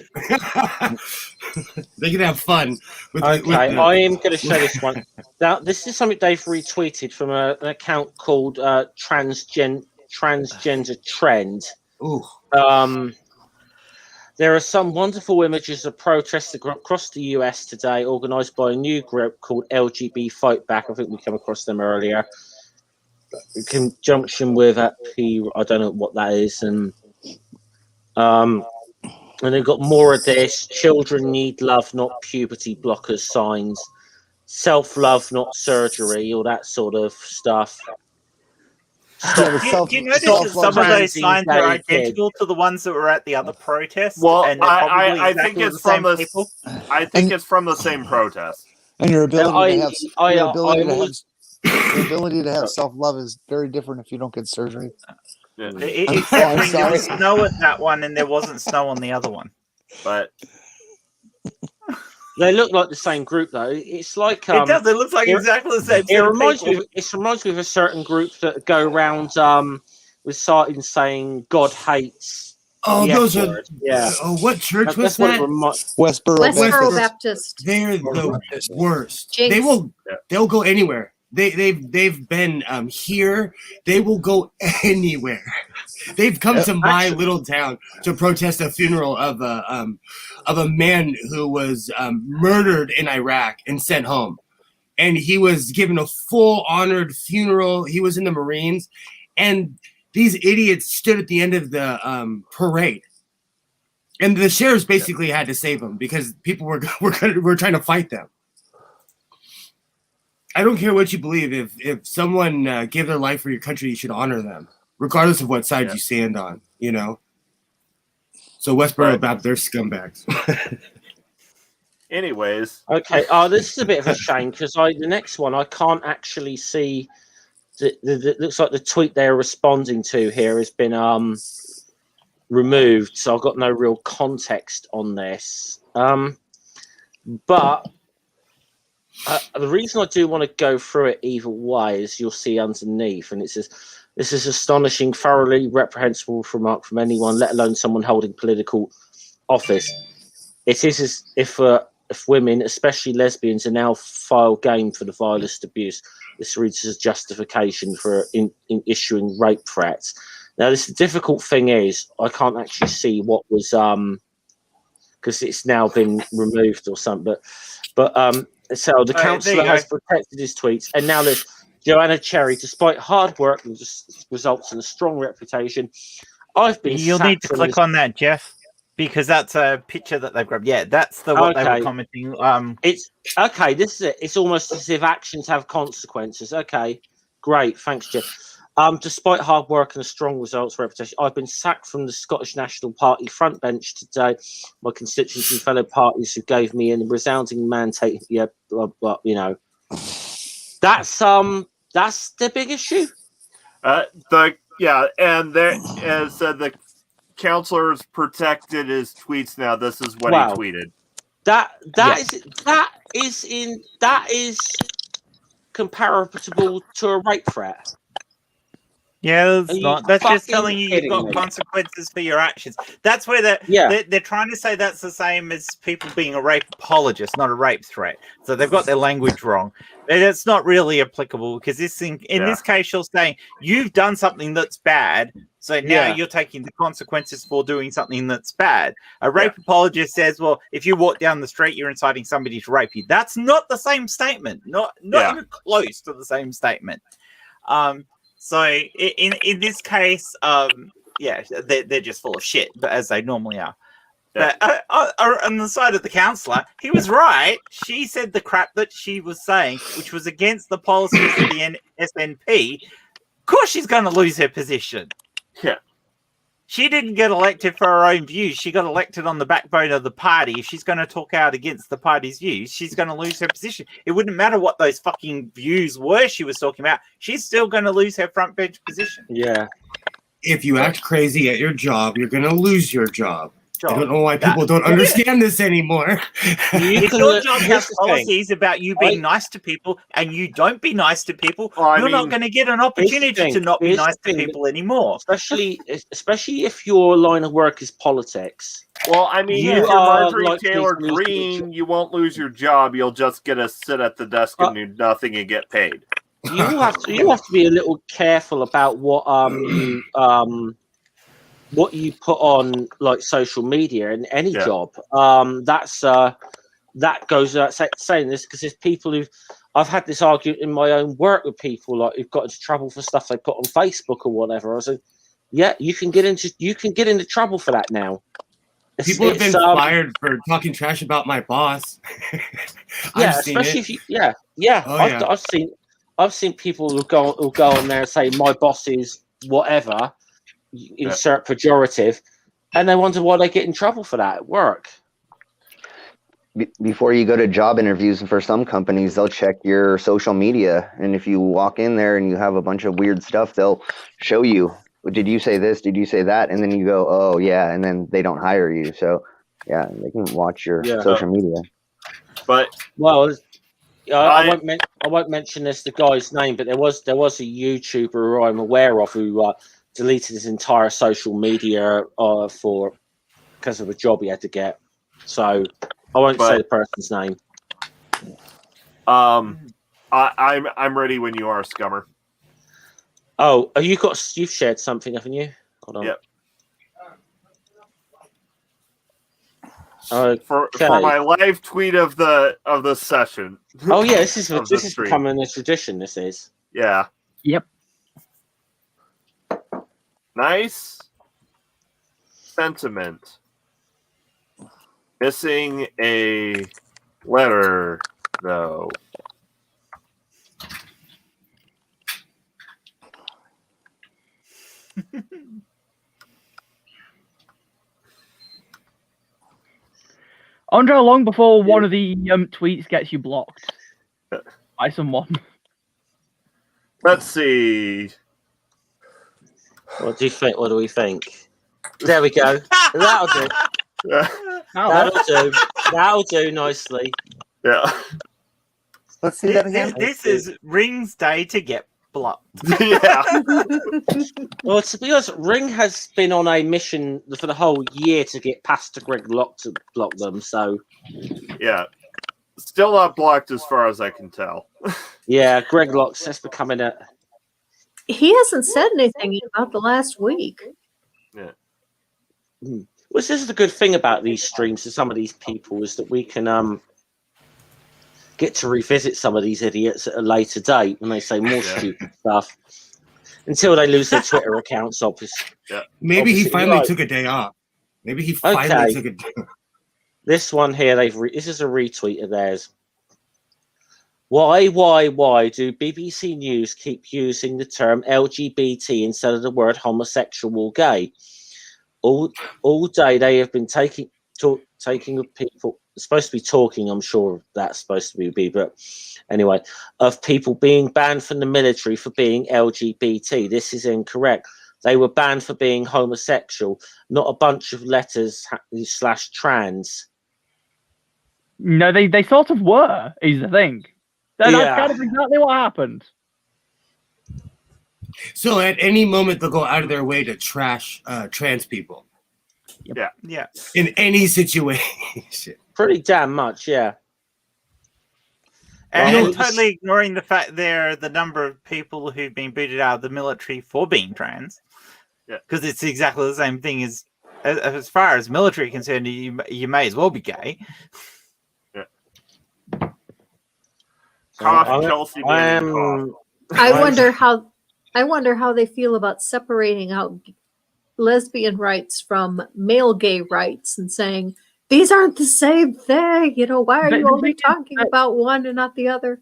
they can have fun. I am going to show this one. Now, this is something they've retweeted from an account called Transgender Trend. Ooh. There are some wonderful images of protests across the US today, organised by a new group called LGB Fight Back. I think we came across them earlier. In conjunction with I don't know what that is, and they've got more of this. Children need love, not puberty blockers signs. Self-love, not surgery, all that sort of stuff. Do you notice that some of those signs are identical to the ones that were at the other protests? Well, I think it's from the people. I think it's from the same protest. And your ability to have self-love is very different if you don't get surgery. There was snow at that one, and there wasn't snow on the other one. But they look like the same group, though. It's like it does. It looks like exactly the same. It reminds me of a certain group that go around with signs saying "God hates." Oh, those are what church was that? Westboro Baptist. They're the worst. They'll go anywhere. They've been here. They will go anywhere. They've come to my little town to protest a funeral of a man who was murdered in Iraq and sent home, and he was given a full honored funeral. He was in the Marines, and these idiots stood at the end of the parade, and the sheriffs basically had to save him because people were trying to fight them. I don't care what you believe. If someone gave their life for your country, you should honor them, regardless of what side you stand on. You know. So Westboro Baptist, they're scumbags. Anyways, okay. This is a bit of a shame because the next one I can't actually see. It looks like the tweet they're responding to here has been removed, so I've got no real context on this. But the reason I do want to go through it either way is you'll see underneath, and it says, "This is astonishing, thoroughly reprehensible remark from anyone, let alone someone holding political office. It is as if women, especially lesbians, are now file game for the vilest abuse. This reads as justification for in issuing rape threats." Now, the difficult thing is I can't actually see what was because it's now been removed or something. But so the councillor has protected his tweets, and now there's Joanna Cherry. Despite hard work and just results in a strong reputation, I've been. You'll need to click on that, Jeff, because that's a picture that they've grabbed. Yeah, that's what they were commenting. It's okay. This is it. It's almost as if actions have consequences. Okay, great. Thanks, Jeff. Despite hard work and a strong results reputation, I've been sacked from the Scottish National Party front bench today. My constituents and fellow parties who gave me a resounding mandate. Yeah, but you know, that's the big issue. And there said the councillor's protected his tweets now. This is what he tweeted. That is comparable to a rape threat. Yeah, it's not. That's just telling you you've got consequences for your actions. That's where they're trying to say that's the same as people being a rape apologist, not a rape threat. So they've got their language wrong. And it's not really applicable because this thing, in this case, you're saying you've done something that's bad. So now you're taking the consequences for doing something that's bad. A rape apologist says, well, if you walk down the street, you're inciting somebody to rape you. That's not the same statement. Not even close to the same statement. So in this case, they're just full of shit, but as they normally are. But on the side of the councillor, he was right. She said the crap that she was saying, which was against the policies of the SNP. Of course she's going to lose her position. Yeah. She didn't get elected for her own views. She got elected on the backbone of the party. If she's going to talk out against the party's views, she's going to lose her position. It wouldn't matter what those fucking views were she was talking about. She's still going to lose her front bench position. Yeah. If you act crazy at your job, you're going to lose your job. I don't know why people don't understand this anymore. If your job has policies about you being nice to people and you don't be nice to people, you're not going to get an opportunity to not be nice to people anymore. Especially if your line of work is politics. Well, I mean, if you're Marjorie Taylor Greene, you won't lose your job. You'll just get to sit at the desk and do nothing and get paid. You have to be a little careful about what you put on like social media in any job. That goes without saying this because there's people I've had this argument in my own work with people like who've got into trouble for stuff they put on Facebook or whatever. I was like, yeah, you can get into trouble for that now. People have been fired for talking trash about my boss. I've seen people who go on there and say my boss is whatever. Insert pejorative, and they wonder why they get in trouble for that at work. Before you go to job interviews for some companies, they'll check your social media, and if you walk in there and you have a bunch of weird stuff, they'll show you, did you say this, did you say that, and then you go, oh yeah, and then they don't hire you. So yeah, they can watch your social media. But I won't mention the guy's name, but there was a YouTuber who I'm aware of who deleted his entire social media because of a job he had to get. So I won't say the person's name. I'm ready when you are, Scummer. Oh, you've shared something, haven't you? Hold on. Yep. Okay. For my live tweet of the session. Oh yeah, this is becoming a tradition. This is. Yeah. Yep. Nice sentiment. Missing a letter, though. I wonder how long before one of the tweets gets you blocked by someone. Let's see. What do you think? What do we think? There we go. That'll do. That'll do nicely. Yeah. Let's see that again. This is Ring's day to get blocked. Yeah. Well, to be honest, Ring has been on a mission for the whole year to get past Greg Lock to block them. So, yeah, still not blocked as far as I can tell. Yeah, Greg Lock's just becoming a. He hasn't said anything in about the last week. Yeah. Well, this is the good thing about these streams to some of these people is that we can get to revisit some of these idiots at a later date when they say more stupid stuff. Until they lose their Twitter accounts, obviously. Yeah. Maybe he finally took a day off. Maybe he finally took a day off. This one here, this is a retweet of theirs. Why do BBC News keep using the term LGBT instead of the word homosexual or gay? All day they have been taking of people. It's supposed to be talking. I'm sure that's supposed to be, but anyway, of people being banned from the military for being LGBT. This is incorrect. They were banned for being homosexual, not a bunch of letters / trans. No, they sort of were. Is the thing. That's kind of exactly what happened. So at any moment they'll go out of their way to trash trans people. Yeah. Yeah. In any situation. Pretty damn much, yeah. And totally ignoring the fact the number of people who've been booted out of the military for being trans. Yeah. Because it's exactly the same thing as far as military concerned, you may as well be gay. Yeah. I wonder how they feel about separating out lesbian rights from male gay rights and saying these aren't the same thing. You know, why are you only talking about one and not the other?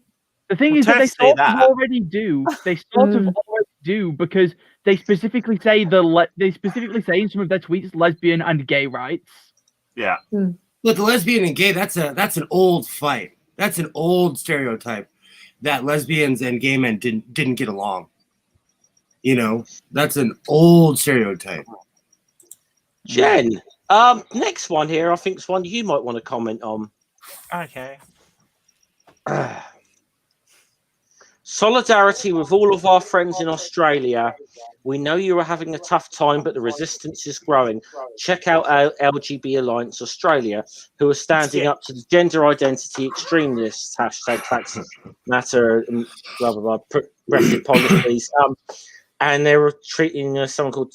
The thing is that they sort of already do. They sort of already do because they specifically say in some of their tweets lesbian and gay rights. Yeah. Look, lesbian and gay, that's an old fight. That's an old stereotype that lesbians and gay men didn't get along. You know, that's an old stereotype. Jen, next one here, I think is one you might want to comment on. Okay. Solidarity with all of our friends in Australia. We know you are having a tough time, but the resistance is growing. Check out our LGB Alliance Australia, who are standing up to the gender identity extremists, #Facts Matter, blah, blah, blah, progressive policies. And they're retweeting someone called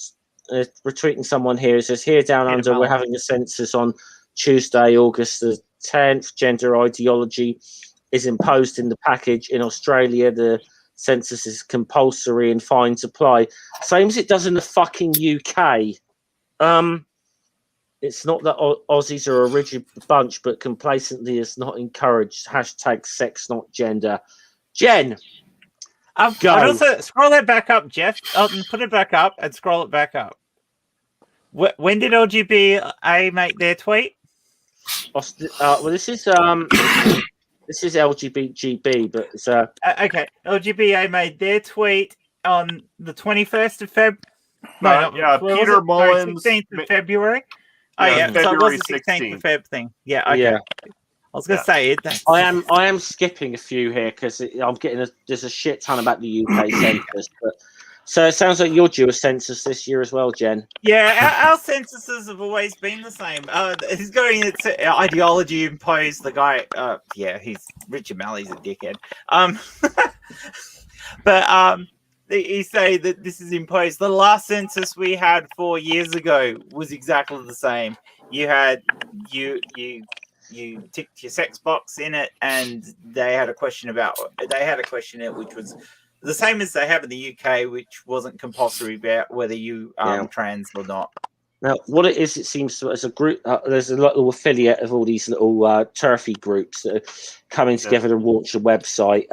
retweeting someone here. It says, here down under, we're having a census on Tuesday, August the 10th. Gender ideology is imposed in the package. In Australia, the census is compulsory and fines apply. Same as it does in the fucking UK. It's not that Aussies are a rigid bunch, but complacently is not encouraged. #sex, not gender. Jen, go. I'd also scroll that back up, Jeff. Put it back up and scroll it back up. When did LGBA make their tweet? Well, this is LGBGB, but it's okay. LGBA made their tweet on the 21st of February. Peter Mullins, 16th of February. February so it was the 16th of Feb thing. Yeah, okay. Yeah. I was going to say it. I am skipping a few here because I'm getting there's a shit ton about the UK census. But so it sounds like you're due a census this year as well, Jen. Yeah, our censuses have always been the same. He's going it's ideology imposed. The guy, he's Richard Malley's a dickhead. But he say that this is imposed. The last census we had 4 years ago was exactly the same. You had you ticked your sex box in it, and they had a question in it which was the same as they have in the UK, which wasn't compulsory about whether you trans or not. Now, what it is, it seems to as a group, there's a little affiliate of all these little turfy groups that are coming together to launch a website.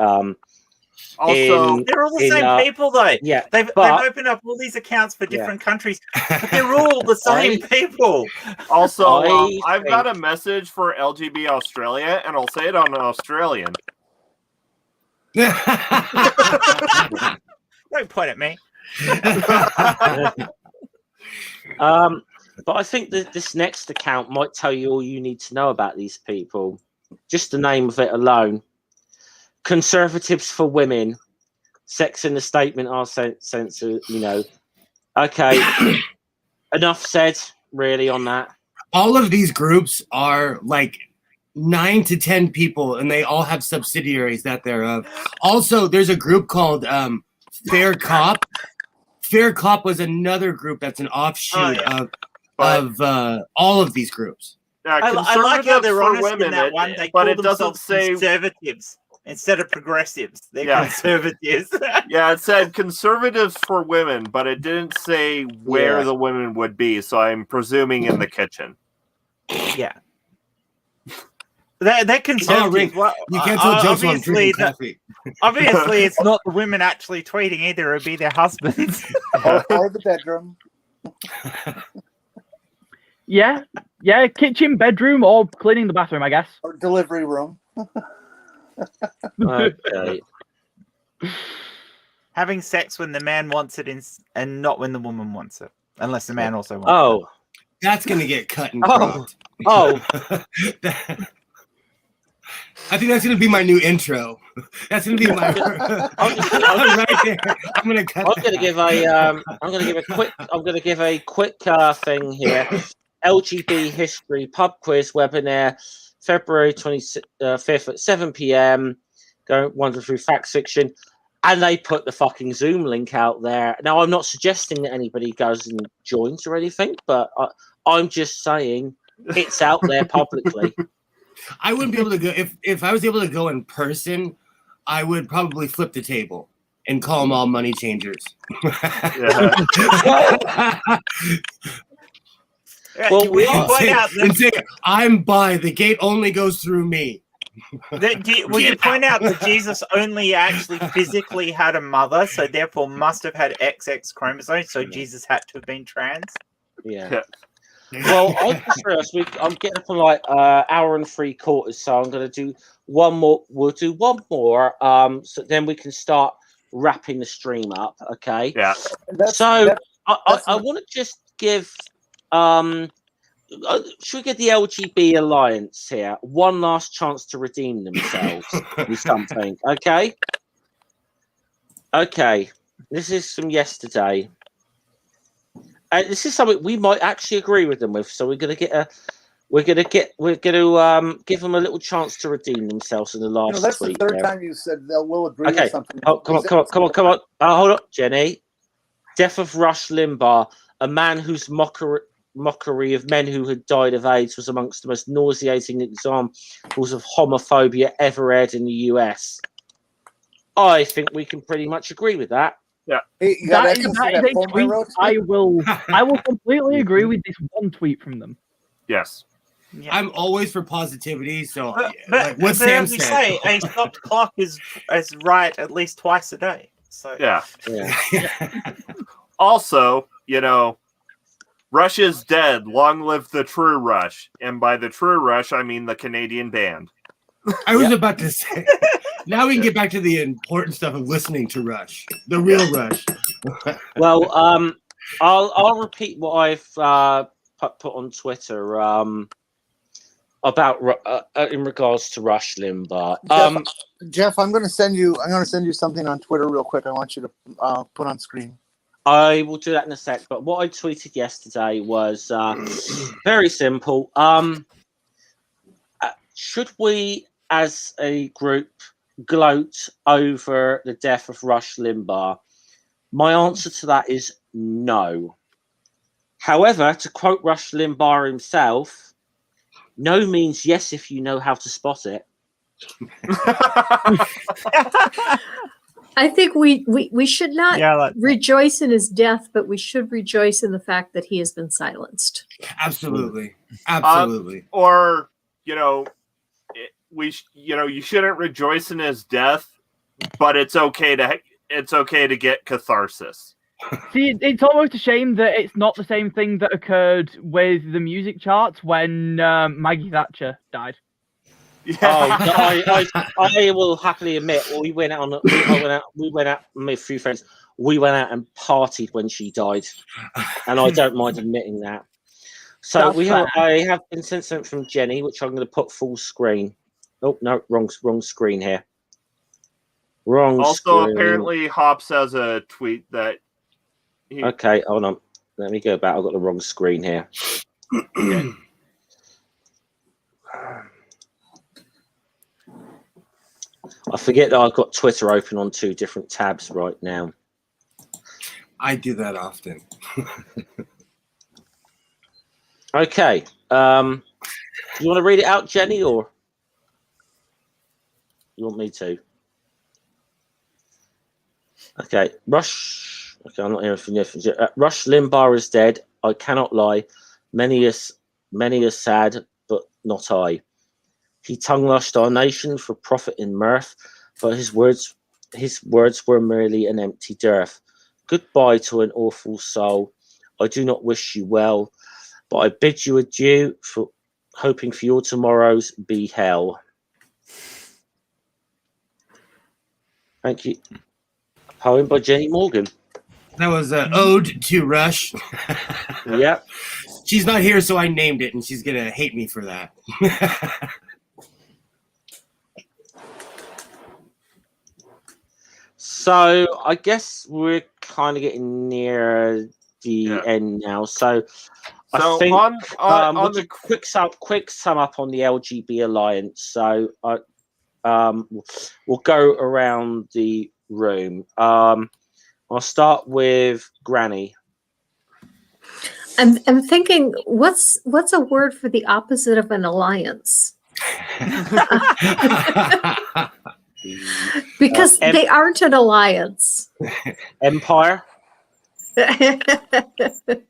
Also, they're all the same people, though. Yeah, they've opened up all these accounts for different countries, but they're all the same people. Also, I've got a message for LGB Australia, and I'll say it on Australian. Don't point at me. But I think that this next account might tell you all you need to know about these people. Just the name of it alone. Conservatives for Women. Sex in the statement are censored, Okay. Enough said, really, on that. All of these groups are like 9 to 10 people, and they all have subsidiaries that they're of. Also, there's a group called Fair Cop. Fair Cop was another group that's an offshoot of all of these groups. I like how they're honest in that one. They call themselves conservatives instead of progressives. They're conservatives. Yeah, it said conservatives for women, but it didn't say where the women would be, so I'm presuming in the kitchen. Yeah. They're conservative. Well, you can't tell jokes on drinking coffee. Obviously, it's not the women actually tweeting either. It would be their husbands. or the bedroom. Yeah, kitchen, bedroom, or cleaning the bathroom, I guess. Or delivery room. Okay. Having sex when the man wants it and not when the woman wants it. Unless the man also wants it. That's going to get cut and dropped. I think that's going to be my new intro. That's going to be my right there. I'm going to cut. I'm going to give a quick thing here. LGB history pub quiz webinar, February 25th at 7 p.m. Going wandering through fact fiction, and they put the fucking Zoom link out there. Now, I'm not suggesting that anybody goes and joins or anything, but I'm just saying it's out there publicly. I wouldn't be able to go if I was able to go in person. I would probably flip the table and call them all money changers. Well, we point out and say, I'm bi. The gate only goes through me. Will you point out that Jesus only actually physically had a mother, so therefore must have had XX chromosomes, so Jesus had to have been trans? Yeah. Well, I'm getting up on like hour and 3/4, so I'm going to do one more. We'll do one more, so then we can start wrapping the stream up. Okay. Yeah. I want to just give. Should we get the LGB Alliance here one last chance to redeem themselves with something? Okay. This is from yesterday. This is something we might actually agree with them with, so we're going to give them a little chance to redeem themselves in the last that's tweet. The third time you said we'll agree with something. Oh, come on. Hold up, Jenny. Death of Rush Limbaugh, a man whose mockery of men who had died of AIDS was amongst the most nauseating examples of homophobia ever aired in the US. I think we can pretty much agree with that. Yeah. Hey, that is a tweet I will completely agree with this one tweet from them. Yes. Yeah. I'm always for positivity, so but what Sam as we said. say, a stopped clock is right at least twice a day. So yeah. Also, Rush is dead. Long live the true Rush. And by the true Rush, I mean the Canadian band. I was about to say. Now we can get back to the important stuff of listening to Rush, the real Rush. Well, I'll repeat what I've put on Twitter about in regards to Rush Limbaugh. Jeff, I'm going to send you something on Twitter real quick. I want you to put on screen. I will do that in a sec. But what I tweeted yesterday was very simple. Should we, as a group, gloat over the death of Rush Limbaugh? My answer to that is no. However, to quote Rush Limbaugh himself, no means yes if you know how to spot it. I think we should not rejoice in his death, but we should rejoice in the fact that he has been silenced. Absolutely. Or, you shouldn't rejoice in his death, but it's okay to get catharsis. See, it's almost a shame that it's not the same thing that occurred with the music charts when Maggie Thatcher died. Yeah. I will happily admit, we went out, my few friends, we went out and partied when she died, and I don't mind admitting that. So I have been sent something from Jenny, which I'm going to put full screen. Oh no, wrong screen here. Wrong. Also, screen. apparently, Hops has a tweet that. Okay, hold on. Let me go back. I've got the wrong screen here. Okay. I forget that I've got Twitter open on 2 different tabs right now. I do that often. Okay. Do you want to read it out, Jenny, or you want me to? Okay. Rush. Okay, I'm not hearing from you. Rush Limbaugh is dead. I cannot lie. Many is sad, but not I. He tongue-lashed our nation for profit and mirth, but his words were merely an empty dearth. Goodbye to an awful soul. I do not wish you well, but I bid you adieu, for hoping for your tomorrows be hell. Thank you. A poem by Jenny Morgan. That was an ode to Rush. Yeah. She's not here, so I named it, and she's going to hate me for that. So I guess we're kind of getting near the end now. So I think on the quick sum up on the LGB Alliance. So we'll go around the room. I'll start with Granny. I'm thinking, what's a word for the opposite of an alliance? Because they aren't an alliance. Empire.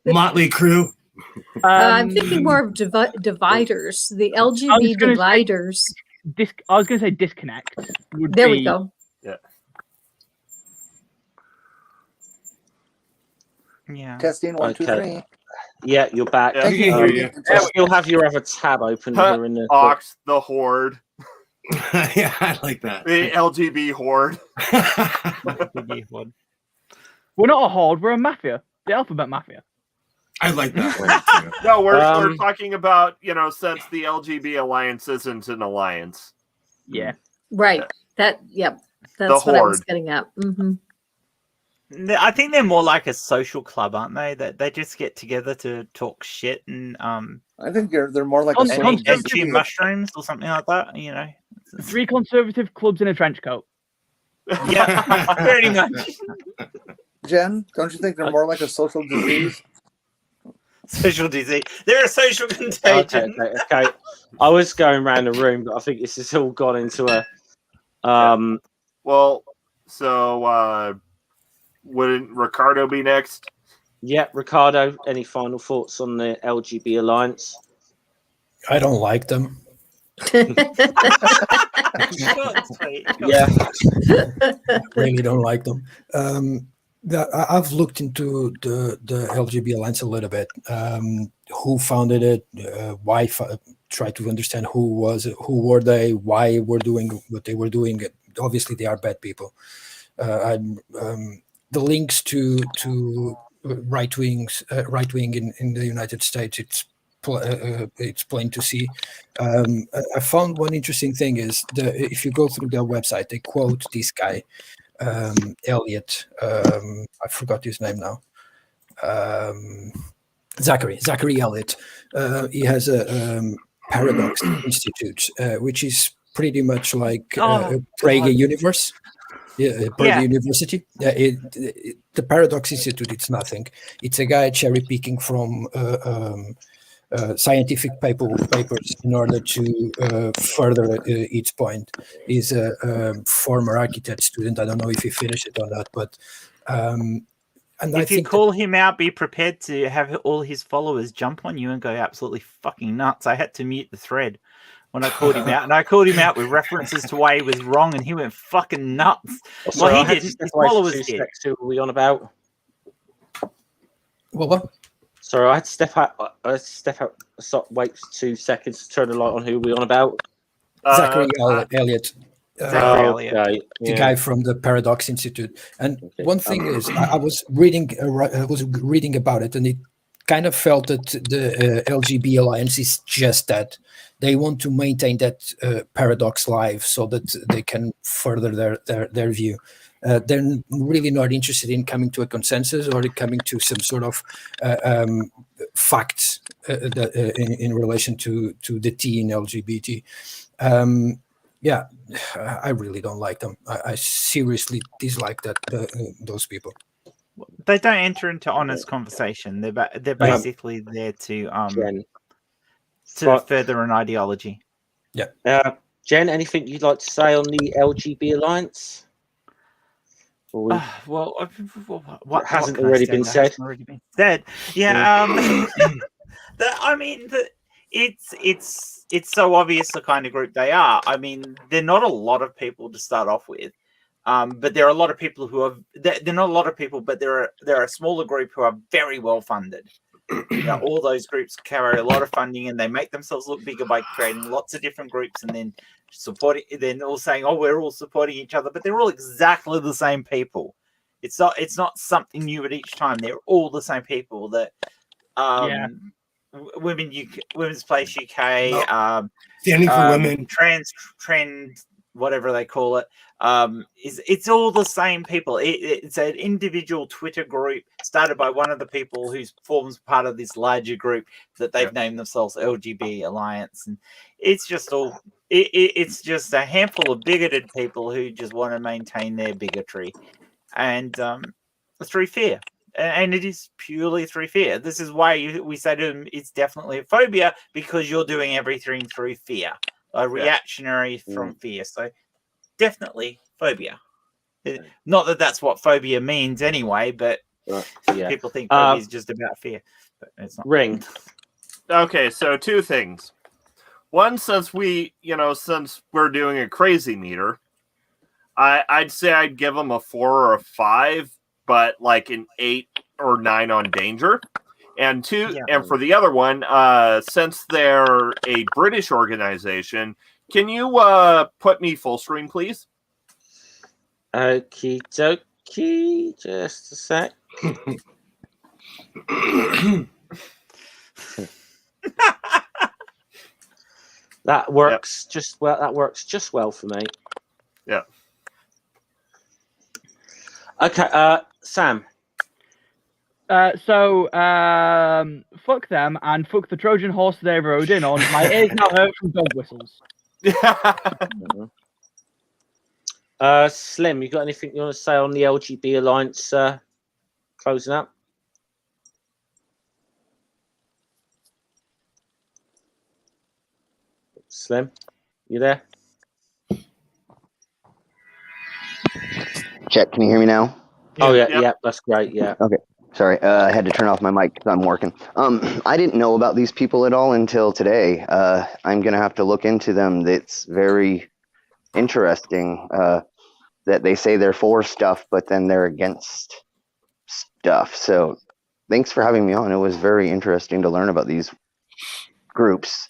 Motley Crue. I'm thinking more of dividers. The LGB dividers. I was going to say disconnect. There we go. Yeah. Yeah. Testing 1, 2, 3. Yeah, you're back. Yeah, we can hear you. You'll have your other tab open here in the Ox, the Horde. Yeah, I like that. The LGB Horde. We're not a horde, we're a mafia. The alphabet mafia. I like that one too. No, we're talking about, since the LGB Alliance isn't an alliance. Yeah. Right. That's what I was getting at. Mm-hmm. I think they're more like a social club, aren't they? That they just get together to talk shit and I think they're more like and chew mushrooms or something like that. 3 conservative clubs in a trench coat. Yeah, pretty much. Jen, don't you think they're more like a social disease? Social disease. They're a social contagion. Okay. I was going around the room, but I think this has all gone into a. Well, so wouldn't Ricardo be next? Yeah, Ricardo. Any final thoughts on the LGB Alliance? I don't like them. Yeah, really don't like them. I've looked into the LGB Alliance a little bit. Who founded it? Why? Try to understand who were they? Why were doing what they were doing? Obviously, they are bad people. The links to right wing in the United States, it's plain to see. I found one interesting thing is if you go through their website, they quote this guy, Elliot. I forgot his name now. Zachary Elliot. He has a Paradox Institute, which is pretty much like Prague Universe. Prague University. The Paradox Institute, it's nothing. It's a guy cherry picking from scientific papers in order to further its point. He's a former architect student. I don't know if he finished it or not, but and if you call him out, be prepared to have all his followers jump on you and go absolutely fucking nuts. I had to mute the thread when I called him out, and I called him out with references to why he was wrong, and he went fucking nuts. Well, he didn't. His followers did. Who are we on about? What? Sorry, I had to step out. Wait 2 seconds to turn the light on. Who are we on about? Zachary Elliot. The guy from the Paradox Institute. And one thing is, I was reading about it, and it kind of felt that the LGB Alliance is just that. They want to maintain that paradox live so that they can further their view. They're really not interested in coming to a consensus or coming to some sort of facts in relation to the T in LGBT. Yeah, I really don't like them. I seriously dislike those people. They don't enter into honest conversation. They're basically there to further an ideology. Yeah. Jen, anything you'd like to say on the LGB Alliance? What hasn't already been said? Yeah. I mean, it's so obvious the kind of group they are. I mean, they're not a lot of people to start off with, but there are a lot of people who are. They're not a lot of people, but they're a smaller group who are very well funded. All those groups carry a lot of funding, and they make themselves look bigger by creating lots of different groups, and then then all saying, "Oh, we're all supporting each other," but they're all exactly the same people. It's not something new at each time. They're all the same people that. Women's Place UK, Standing for Women, trend, whatever they call it, it's all the same people. It's an individual Twitter group started by one of the people who forms part of this larger group that they've named themselves LGB Alliance, and it's just all it's just a handful of bigoted people who just want to maintain their bigotry, and through fear. And it is purely through fear. This is why we say to them, it's definitely a phobia, because you're doing everything through fear, a reactionary from fear. So definitely phobia. Not that that's what phobia means anyway, but people think phobia is just about fear. But it's not. Ring. Okay, so two things. One, since we're doing a crazy meter, I'd say I'd give them a 4 or a 5. But like an 8 or 9 on danger. And two, and for the other one, since they're a British organization, can you put me full screen, please? Okie dokie, just a sec. That works just well. That works just well for me. Yeah. Okay, Sam. So fuck them and fuck the Trojan horse they rode in on. My ears now hurt from dog whistles. Slim, you got anything you want to say on the LGB Alliance closing up? Slim, you there? Check. Can you hear me now? Oh yeah, that's great. Yeah. Okay. Sorry, I had to turn off my mic because I'm working. I didn't know about these people at all until today. I'm gonna have to look into them. It's very interesting that they say they're for stuff, but then they're against stuff. So, thanks for having me on. It was very interesting to learn about these groups.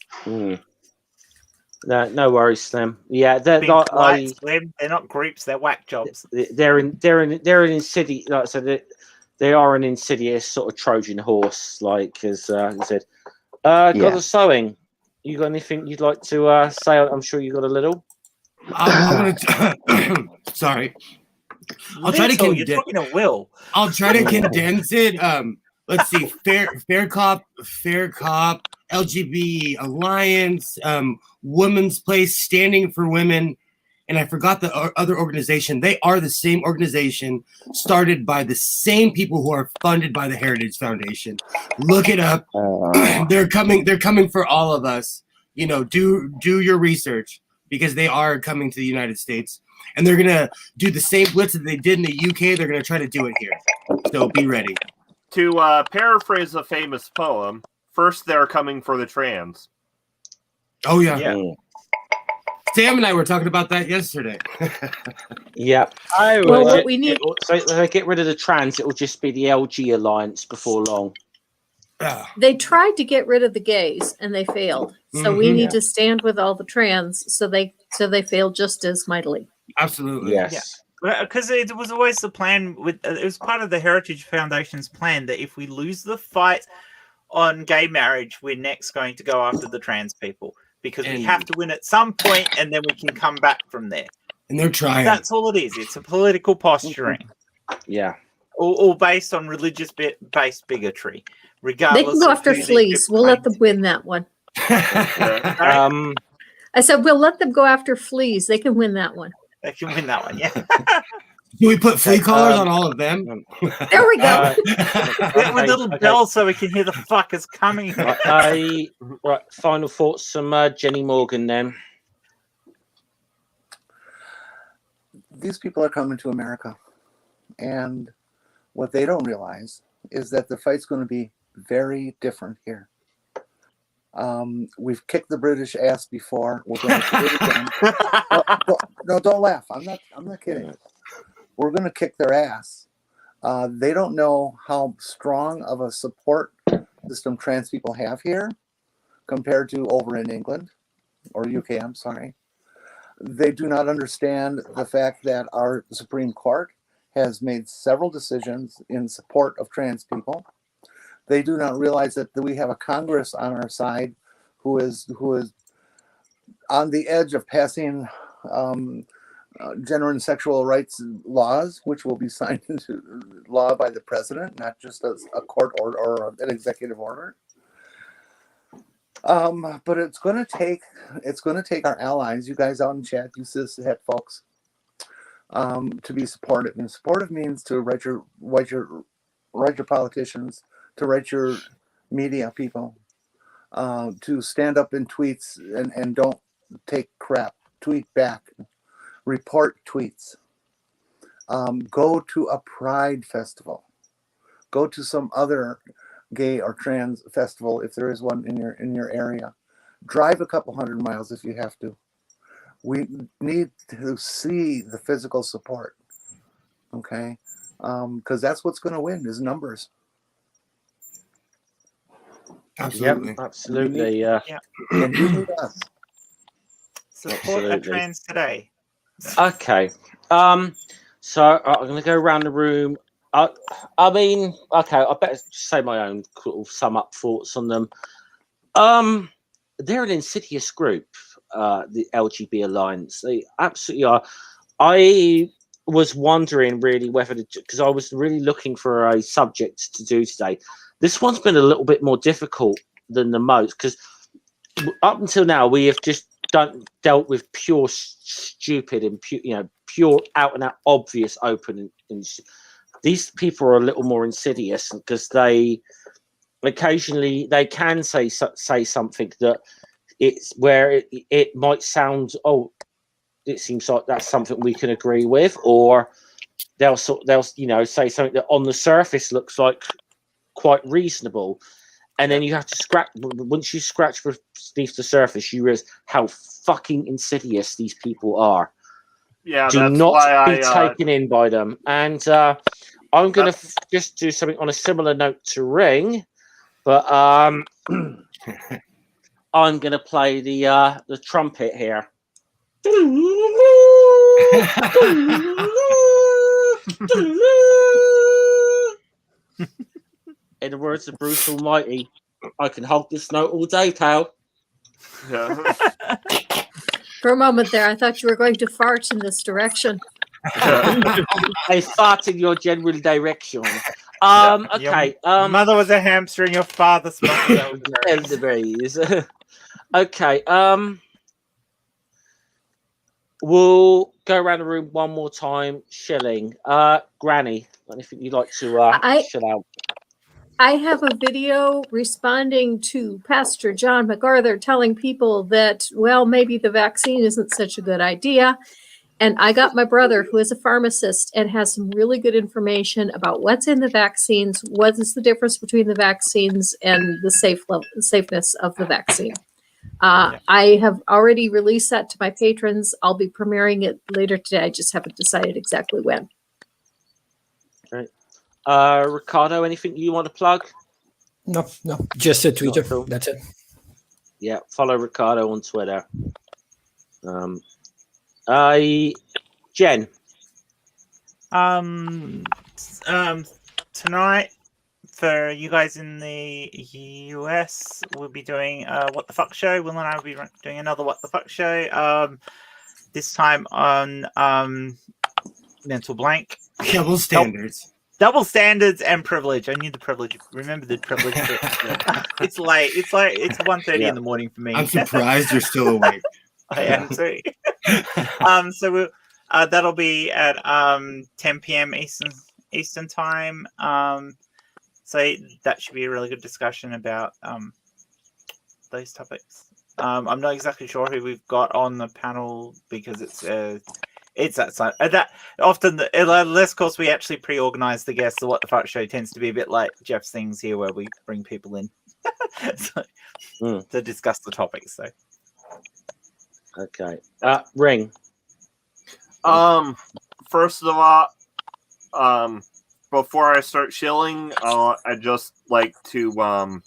No worries, Slim. Yeah, they're not. They're not groups. They're whack jobs. They're an insidious. Like I said, they are an insidious sort of Trojan horse. Like as I said, God of Sewing. You got anything you'd like to say? I'm sure you got a little. Sorry. I'll try to condense. You're talking to Will. I'll try to condense it. Let's see. Fair cop, LGB Alliance, Women's Place, Standing for Women, and I forgot the other organization. They are the same organization started by the same people who are funded by the Heritage Foundation. Look it up. They're coming for all of us. You know, do your research, because they are coming to the United States, and they're gonna do the same blitz that they did in the UK. They're gonna try to do it here. So be ready. To paraphrase a famous poem, first they're coming for the trans. Oh yeah. Sam and I were talking about that yesterday. Yeah. Well, what we need. So if they get rid of the trans, it will just be the LG Alliance before long. They tried to get rid of the gays and they failed. So we need to stand with all the trans. So they failed just as mightily. Absolutely. Yes. Because it was always the plan. It was part of the Heritage Foundation's plan that if we lose the fight on gay marriage, we're next going to go after the trans people because we have to win at some point, and then we can come back from there. And they're trying. That's all it is. It's a political posturing. Yeah. All based on religious-based bigotry. Regardless, they can go after fleas. We'll let them win that one. I said we'll let them go after fleas. They can win that one. They can win that one. Yeah. Do we put flea collars on all of them? There we go. With little bells so we can hear the fuckers coming. Right, final thoughts from Jenny Morgan then. These people are coming to America, and what they don't realize is that the fight's going to be very different here. We've kicked the British ass before. We're going to do it again. No, don't laugh. I'm not kidding. We're going to kick their ass. They don't know how strong of a support system trans people have here compared to over in England or UK. I'm sorry. They do not understand the fact that our Supreme Court has made several decisions in support of trans people. They do not realize that we have a Congress on our side who is on the edge of passing gender and sexual rights laws, which will be signed into law by the president, not just as a court order or an executive order. But it's going to take our allies, you guys out in chat, you cishet folks, to be supportive. And supportive means to write your politicians, to write your media people, to stand up in tweets and don't take crap. Tweet back, report tweets. Go to a pride festival. Go to some other gay or trans festival if there is one in your area. Drive a couple 100 miles if you have to. We need to see the physical support, okay? Because that's what's going to win is numbers. Absolutely. Yep, absolutely. And you need us. Support a trans today. Okay. So I'm going to go around the room. I mean, okay, I better say my own sum up thoughts on them. They're an insidious group, the LGB Alliance. They absolutely are. I was wondering really whether, because I was really looking for a subject to do today. This one's been a little bit more difficult than the most, because up until now we have just dealt with pure stupid and pure out and out obvious open and these people are a little more insidious because they occasionally they can say something that it's where it might sound, oh, it seems like that's something we can agree with, or they'll say something that on the surface looks like quite reasonable, and then you have to scratch. Once you scratch beneath the surface, you realize how fucking insidious these people are. Yeah, do that's not why be taken in by them. And I'm going to just do something on a similar note to Ring, but I'm going to play the trumpet here. In the words of Bruce Almighty, I can hold this note all day, pal. Yeah. For a moment there, I thought you were going to fart in this direction. I fart in your general direction. Okay. Your mother was a hamster and your father smoked elderberries. Okay. We'll go around the room one more time. Shilling. Granny, anything you'd like to chill out? I have a video responding to Pastor John MacArthur telling people that, well, maybe the vaccine isn't such a good idea. And I got my brother, who is a pharmacist and has some really good information about what's in the vaccines, what is the difference between the vaccines and the safeness of the vaccine. I have already released that to my patrons. I'll be premiering it later today. I just haven't decided exactly when. Right. Ricardo, anything you want to plug? No, just a Twitter. That's it. Yeah, follow Ricardo on Twitter. Jen. Tonight, for you guys in the US, we'll be doing What the Fuck show. Will and I will be doing another What the Fuck show. This time on Mental Blank. Double standards. Double standards and privilege. I need the privilege. Remember the privilege bit. It's late. It's 1:30 in the morning for me. I'm surprised you're still awake. I am too. So we'll, that'll be at 10 p.m. Eastern time. So that should be a really good discussion about those topics. I'm not exactly sure who we've got on the panel because it's that side. That often, unless of course we actually pre-organize the guests. The What the Fuck show tends to be a bit like Jeff's things here, where we bring people in to discuss the topics. So, okay, Ring. First of all, before I start shilling, I'd just like to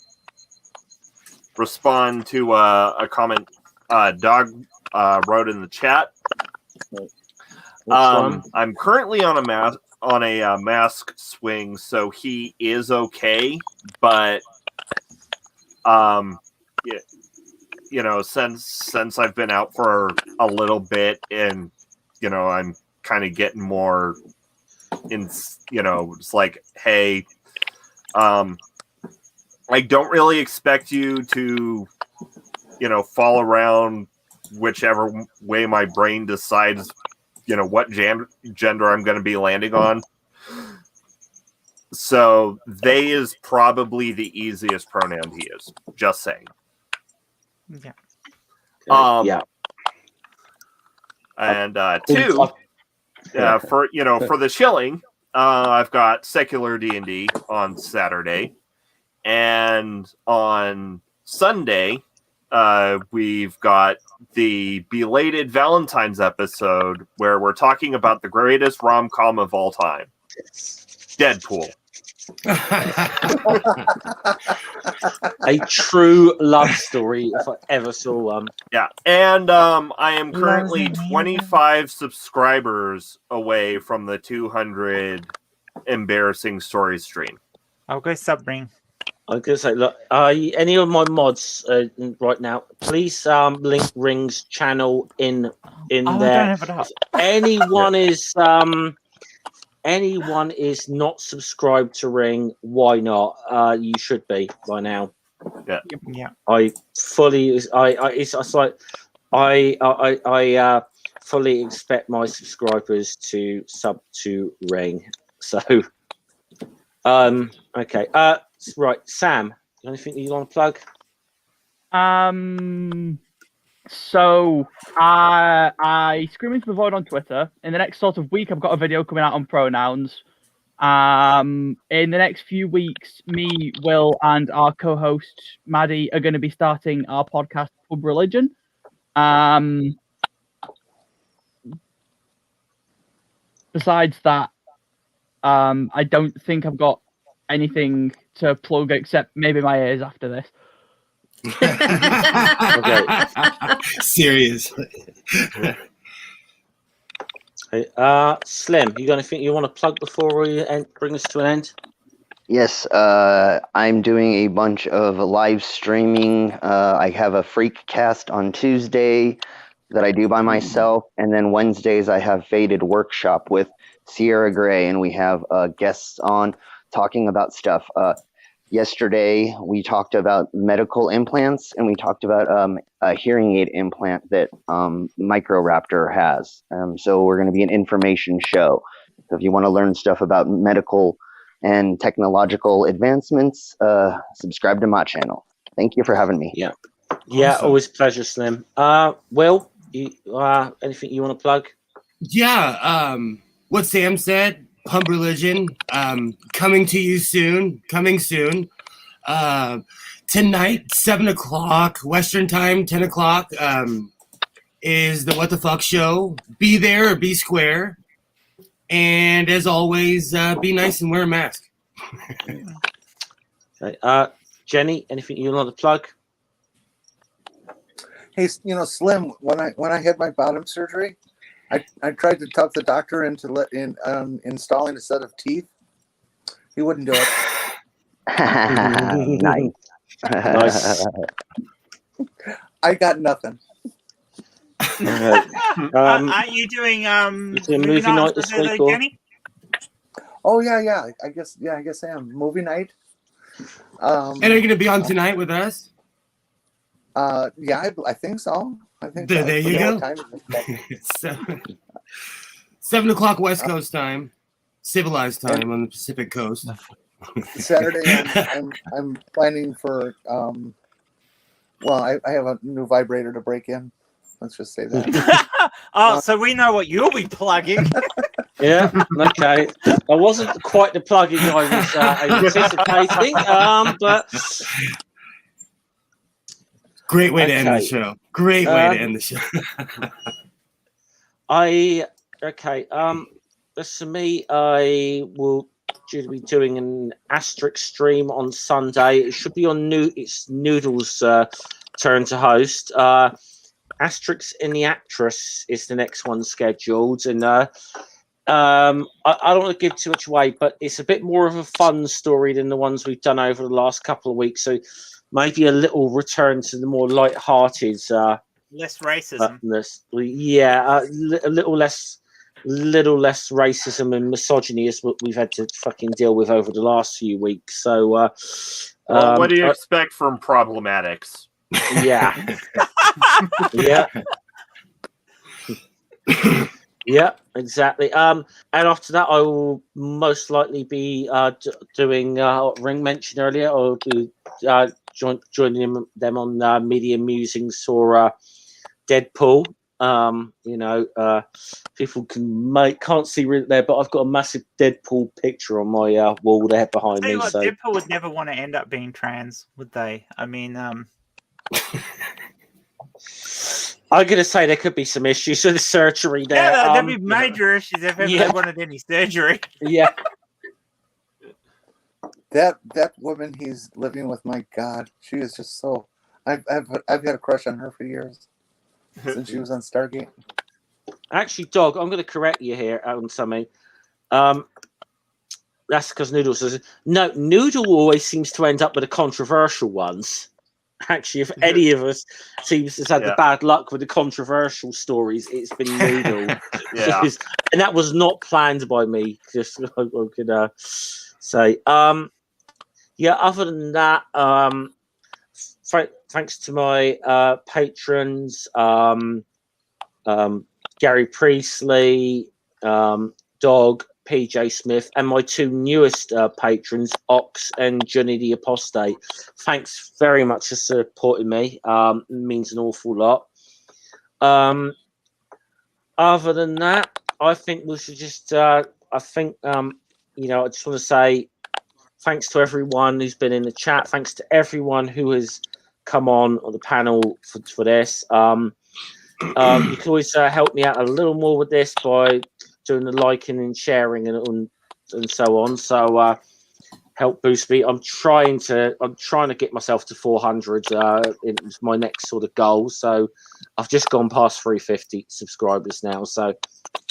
respond to a comment Doug wrote in the chat. I'm currently on a mask swing, so he is okay. But you know, since I've been out for a little bit, and you know, I'm kind of getting more in. You know, it's like, hey, I don't really expect you to, you know, fall around whichever way my brain decides. You know what gender I'm going to be landing on. So they is probably the easiest pronoun to use. Just saying. Yeah. Yeah. And two, for the shilling, I've got secular D&D on Saturday, and on Sunday, we've got the belated Valentine's episode where we're talking about the greatest rom-com of all time, Deadpool. A true love story, if I ever saw one. Yeah, and I am currently 25 subscribers away from the 200 embarrassing stories stream. I'll go sub-ring. I'm going to say, look, any of my mods right now, please link Ring's channel in there. Don't have it up. If anyone is not subscribed to Ring, why not? You should be by now. Yeah. I fully expect my subscribers to sub to Ring. So, okay. Right, Sam, anything you want to plug? So I scream into the void on Twitter. In the next sort of week, I've got a video coming out on pronouns. In the next few weeks, me, Will, and our co-host Maddie are going to be starting our podcast Pub Religion. Besides that, I don't think I've got anything to plug except maybe my ears after this. Okay. Seriously. Hey, Slim, you got anything you want to plug before we bring us to an end? Yes, I'm doing a bunch of live streaming. I have a freak cast on Tuesday that I do by myself, and then Wednesdays I have Faded Workshop with Sierra Gray, and we have guests on talking about stuff. Yesterday we talked about medical implants, and we talked about a hearing aid implant that Microraptor has. So we're going to be an information show. So if you want to learn stuff about medical and technological advancements, subscribe to my channel. Thank you for having me. Yeah, awesome. Always a pleasure, Slim. Will, you, anything you want to plug? Yeah, what Sam said, Pub Religion, coming to you soon, coming soon. Tonight, 7 o'clock, Western time, 10 o'clock, is the What the Fuck show. Be there or be square. And as always, be nice and wear a mask. Okay. Jenny, anything you want to plug? Hey, Slim, when I had my bottom surgery, I tried to talk the doctor into installing a set of teeth. He wouldn't do it. Nice. Nice. I got nothing. Aren't you doing movie night this week, or? Jenny? Oh yeah. I guess I am. Movie night. And are you going to be on tonight with us? Yeah, I think so. There you go. 7 o'clock West Coast time, civilized time on the Pacific Coast. Saturday, I'm planning for. Well, I have a new vibrator to break in. Let's just say that. So we know what you'll be plugging. Yeah, okay. That wasn't quite the plugging I was anticipating, but great way to end the show. Great way to end the show. As for me, I will be doing an Asterix stream on Sunday. It should be on it's Noodle's turn to host. Asterix in the Actress is the next one scheduled, and I don't want to give too much away, but it's a bit more of a fun story than the ones we've done over the last couple of weeks. So maybe a little return to the more light-hearted, less racism. Yeah, a little less racism and misogyny is what we've had to fucking deal with over the last few weeks. So, what do you expect from Problematics? Yeah. Yeah. Yeah, exactly. And after that, I will most likely be doing Ring mentioned earlier, or do joining them on Media Musings for Deadpool. People can't see it there, but I've got a massive Deadpool picture on my wall there behind me. So Deadpool would never want to end up being trans, would they? I mean, I'm going to say there could be some issues with the surgery there. Yeah, there'd be major issues if they wanted any surgery. Yeah. That woman he's living with, my God, she is just so. I've had a crush on her for years since she was on Stargate. Actually, Dog, I'm going to correct you here on something. That's because Noodle says no. Noodle always seems to end up with the controversial ones. Actually, if any of us seems to have had the bad luck with the controversial stories, it's been Noodle. Yeah. And that was not planned by me. Just I could say. Other than that, thanks to my patrons, Gary Priestley, Dog, PJ Smith, and my two newest patrons, Ox and Johnny the Apostate. Thanks very much for supporting me. It means an awful lot. Other than that, I think we should just. I just want to say thanks to everyone who's been in the chat. Thanks to everyone who has come on the panel for this. You can always help me out a little more with this by doing the liking and sharing and so on. So help boost me. I'm trying to get myself to 400 in my next sort of goal. So I've just gone past 350 subscribers now. So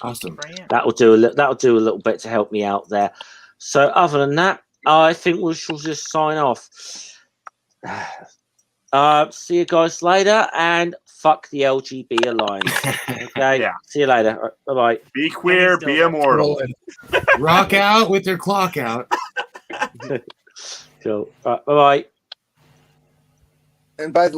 awesome. That'll do a little bit to help me out there. So other than that, I think we shall just sign off. See you guys later, and fuck the LGB Alliance. Okay, Yeah. See you later. Bye bye. Be queer, be immortal. Rock out with their clock out. Cool. Bye bye. And by the way,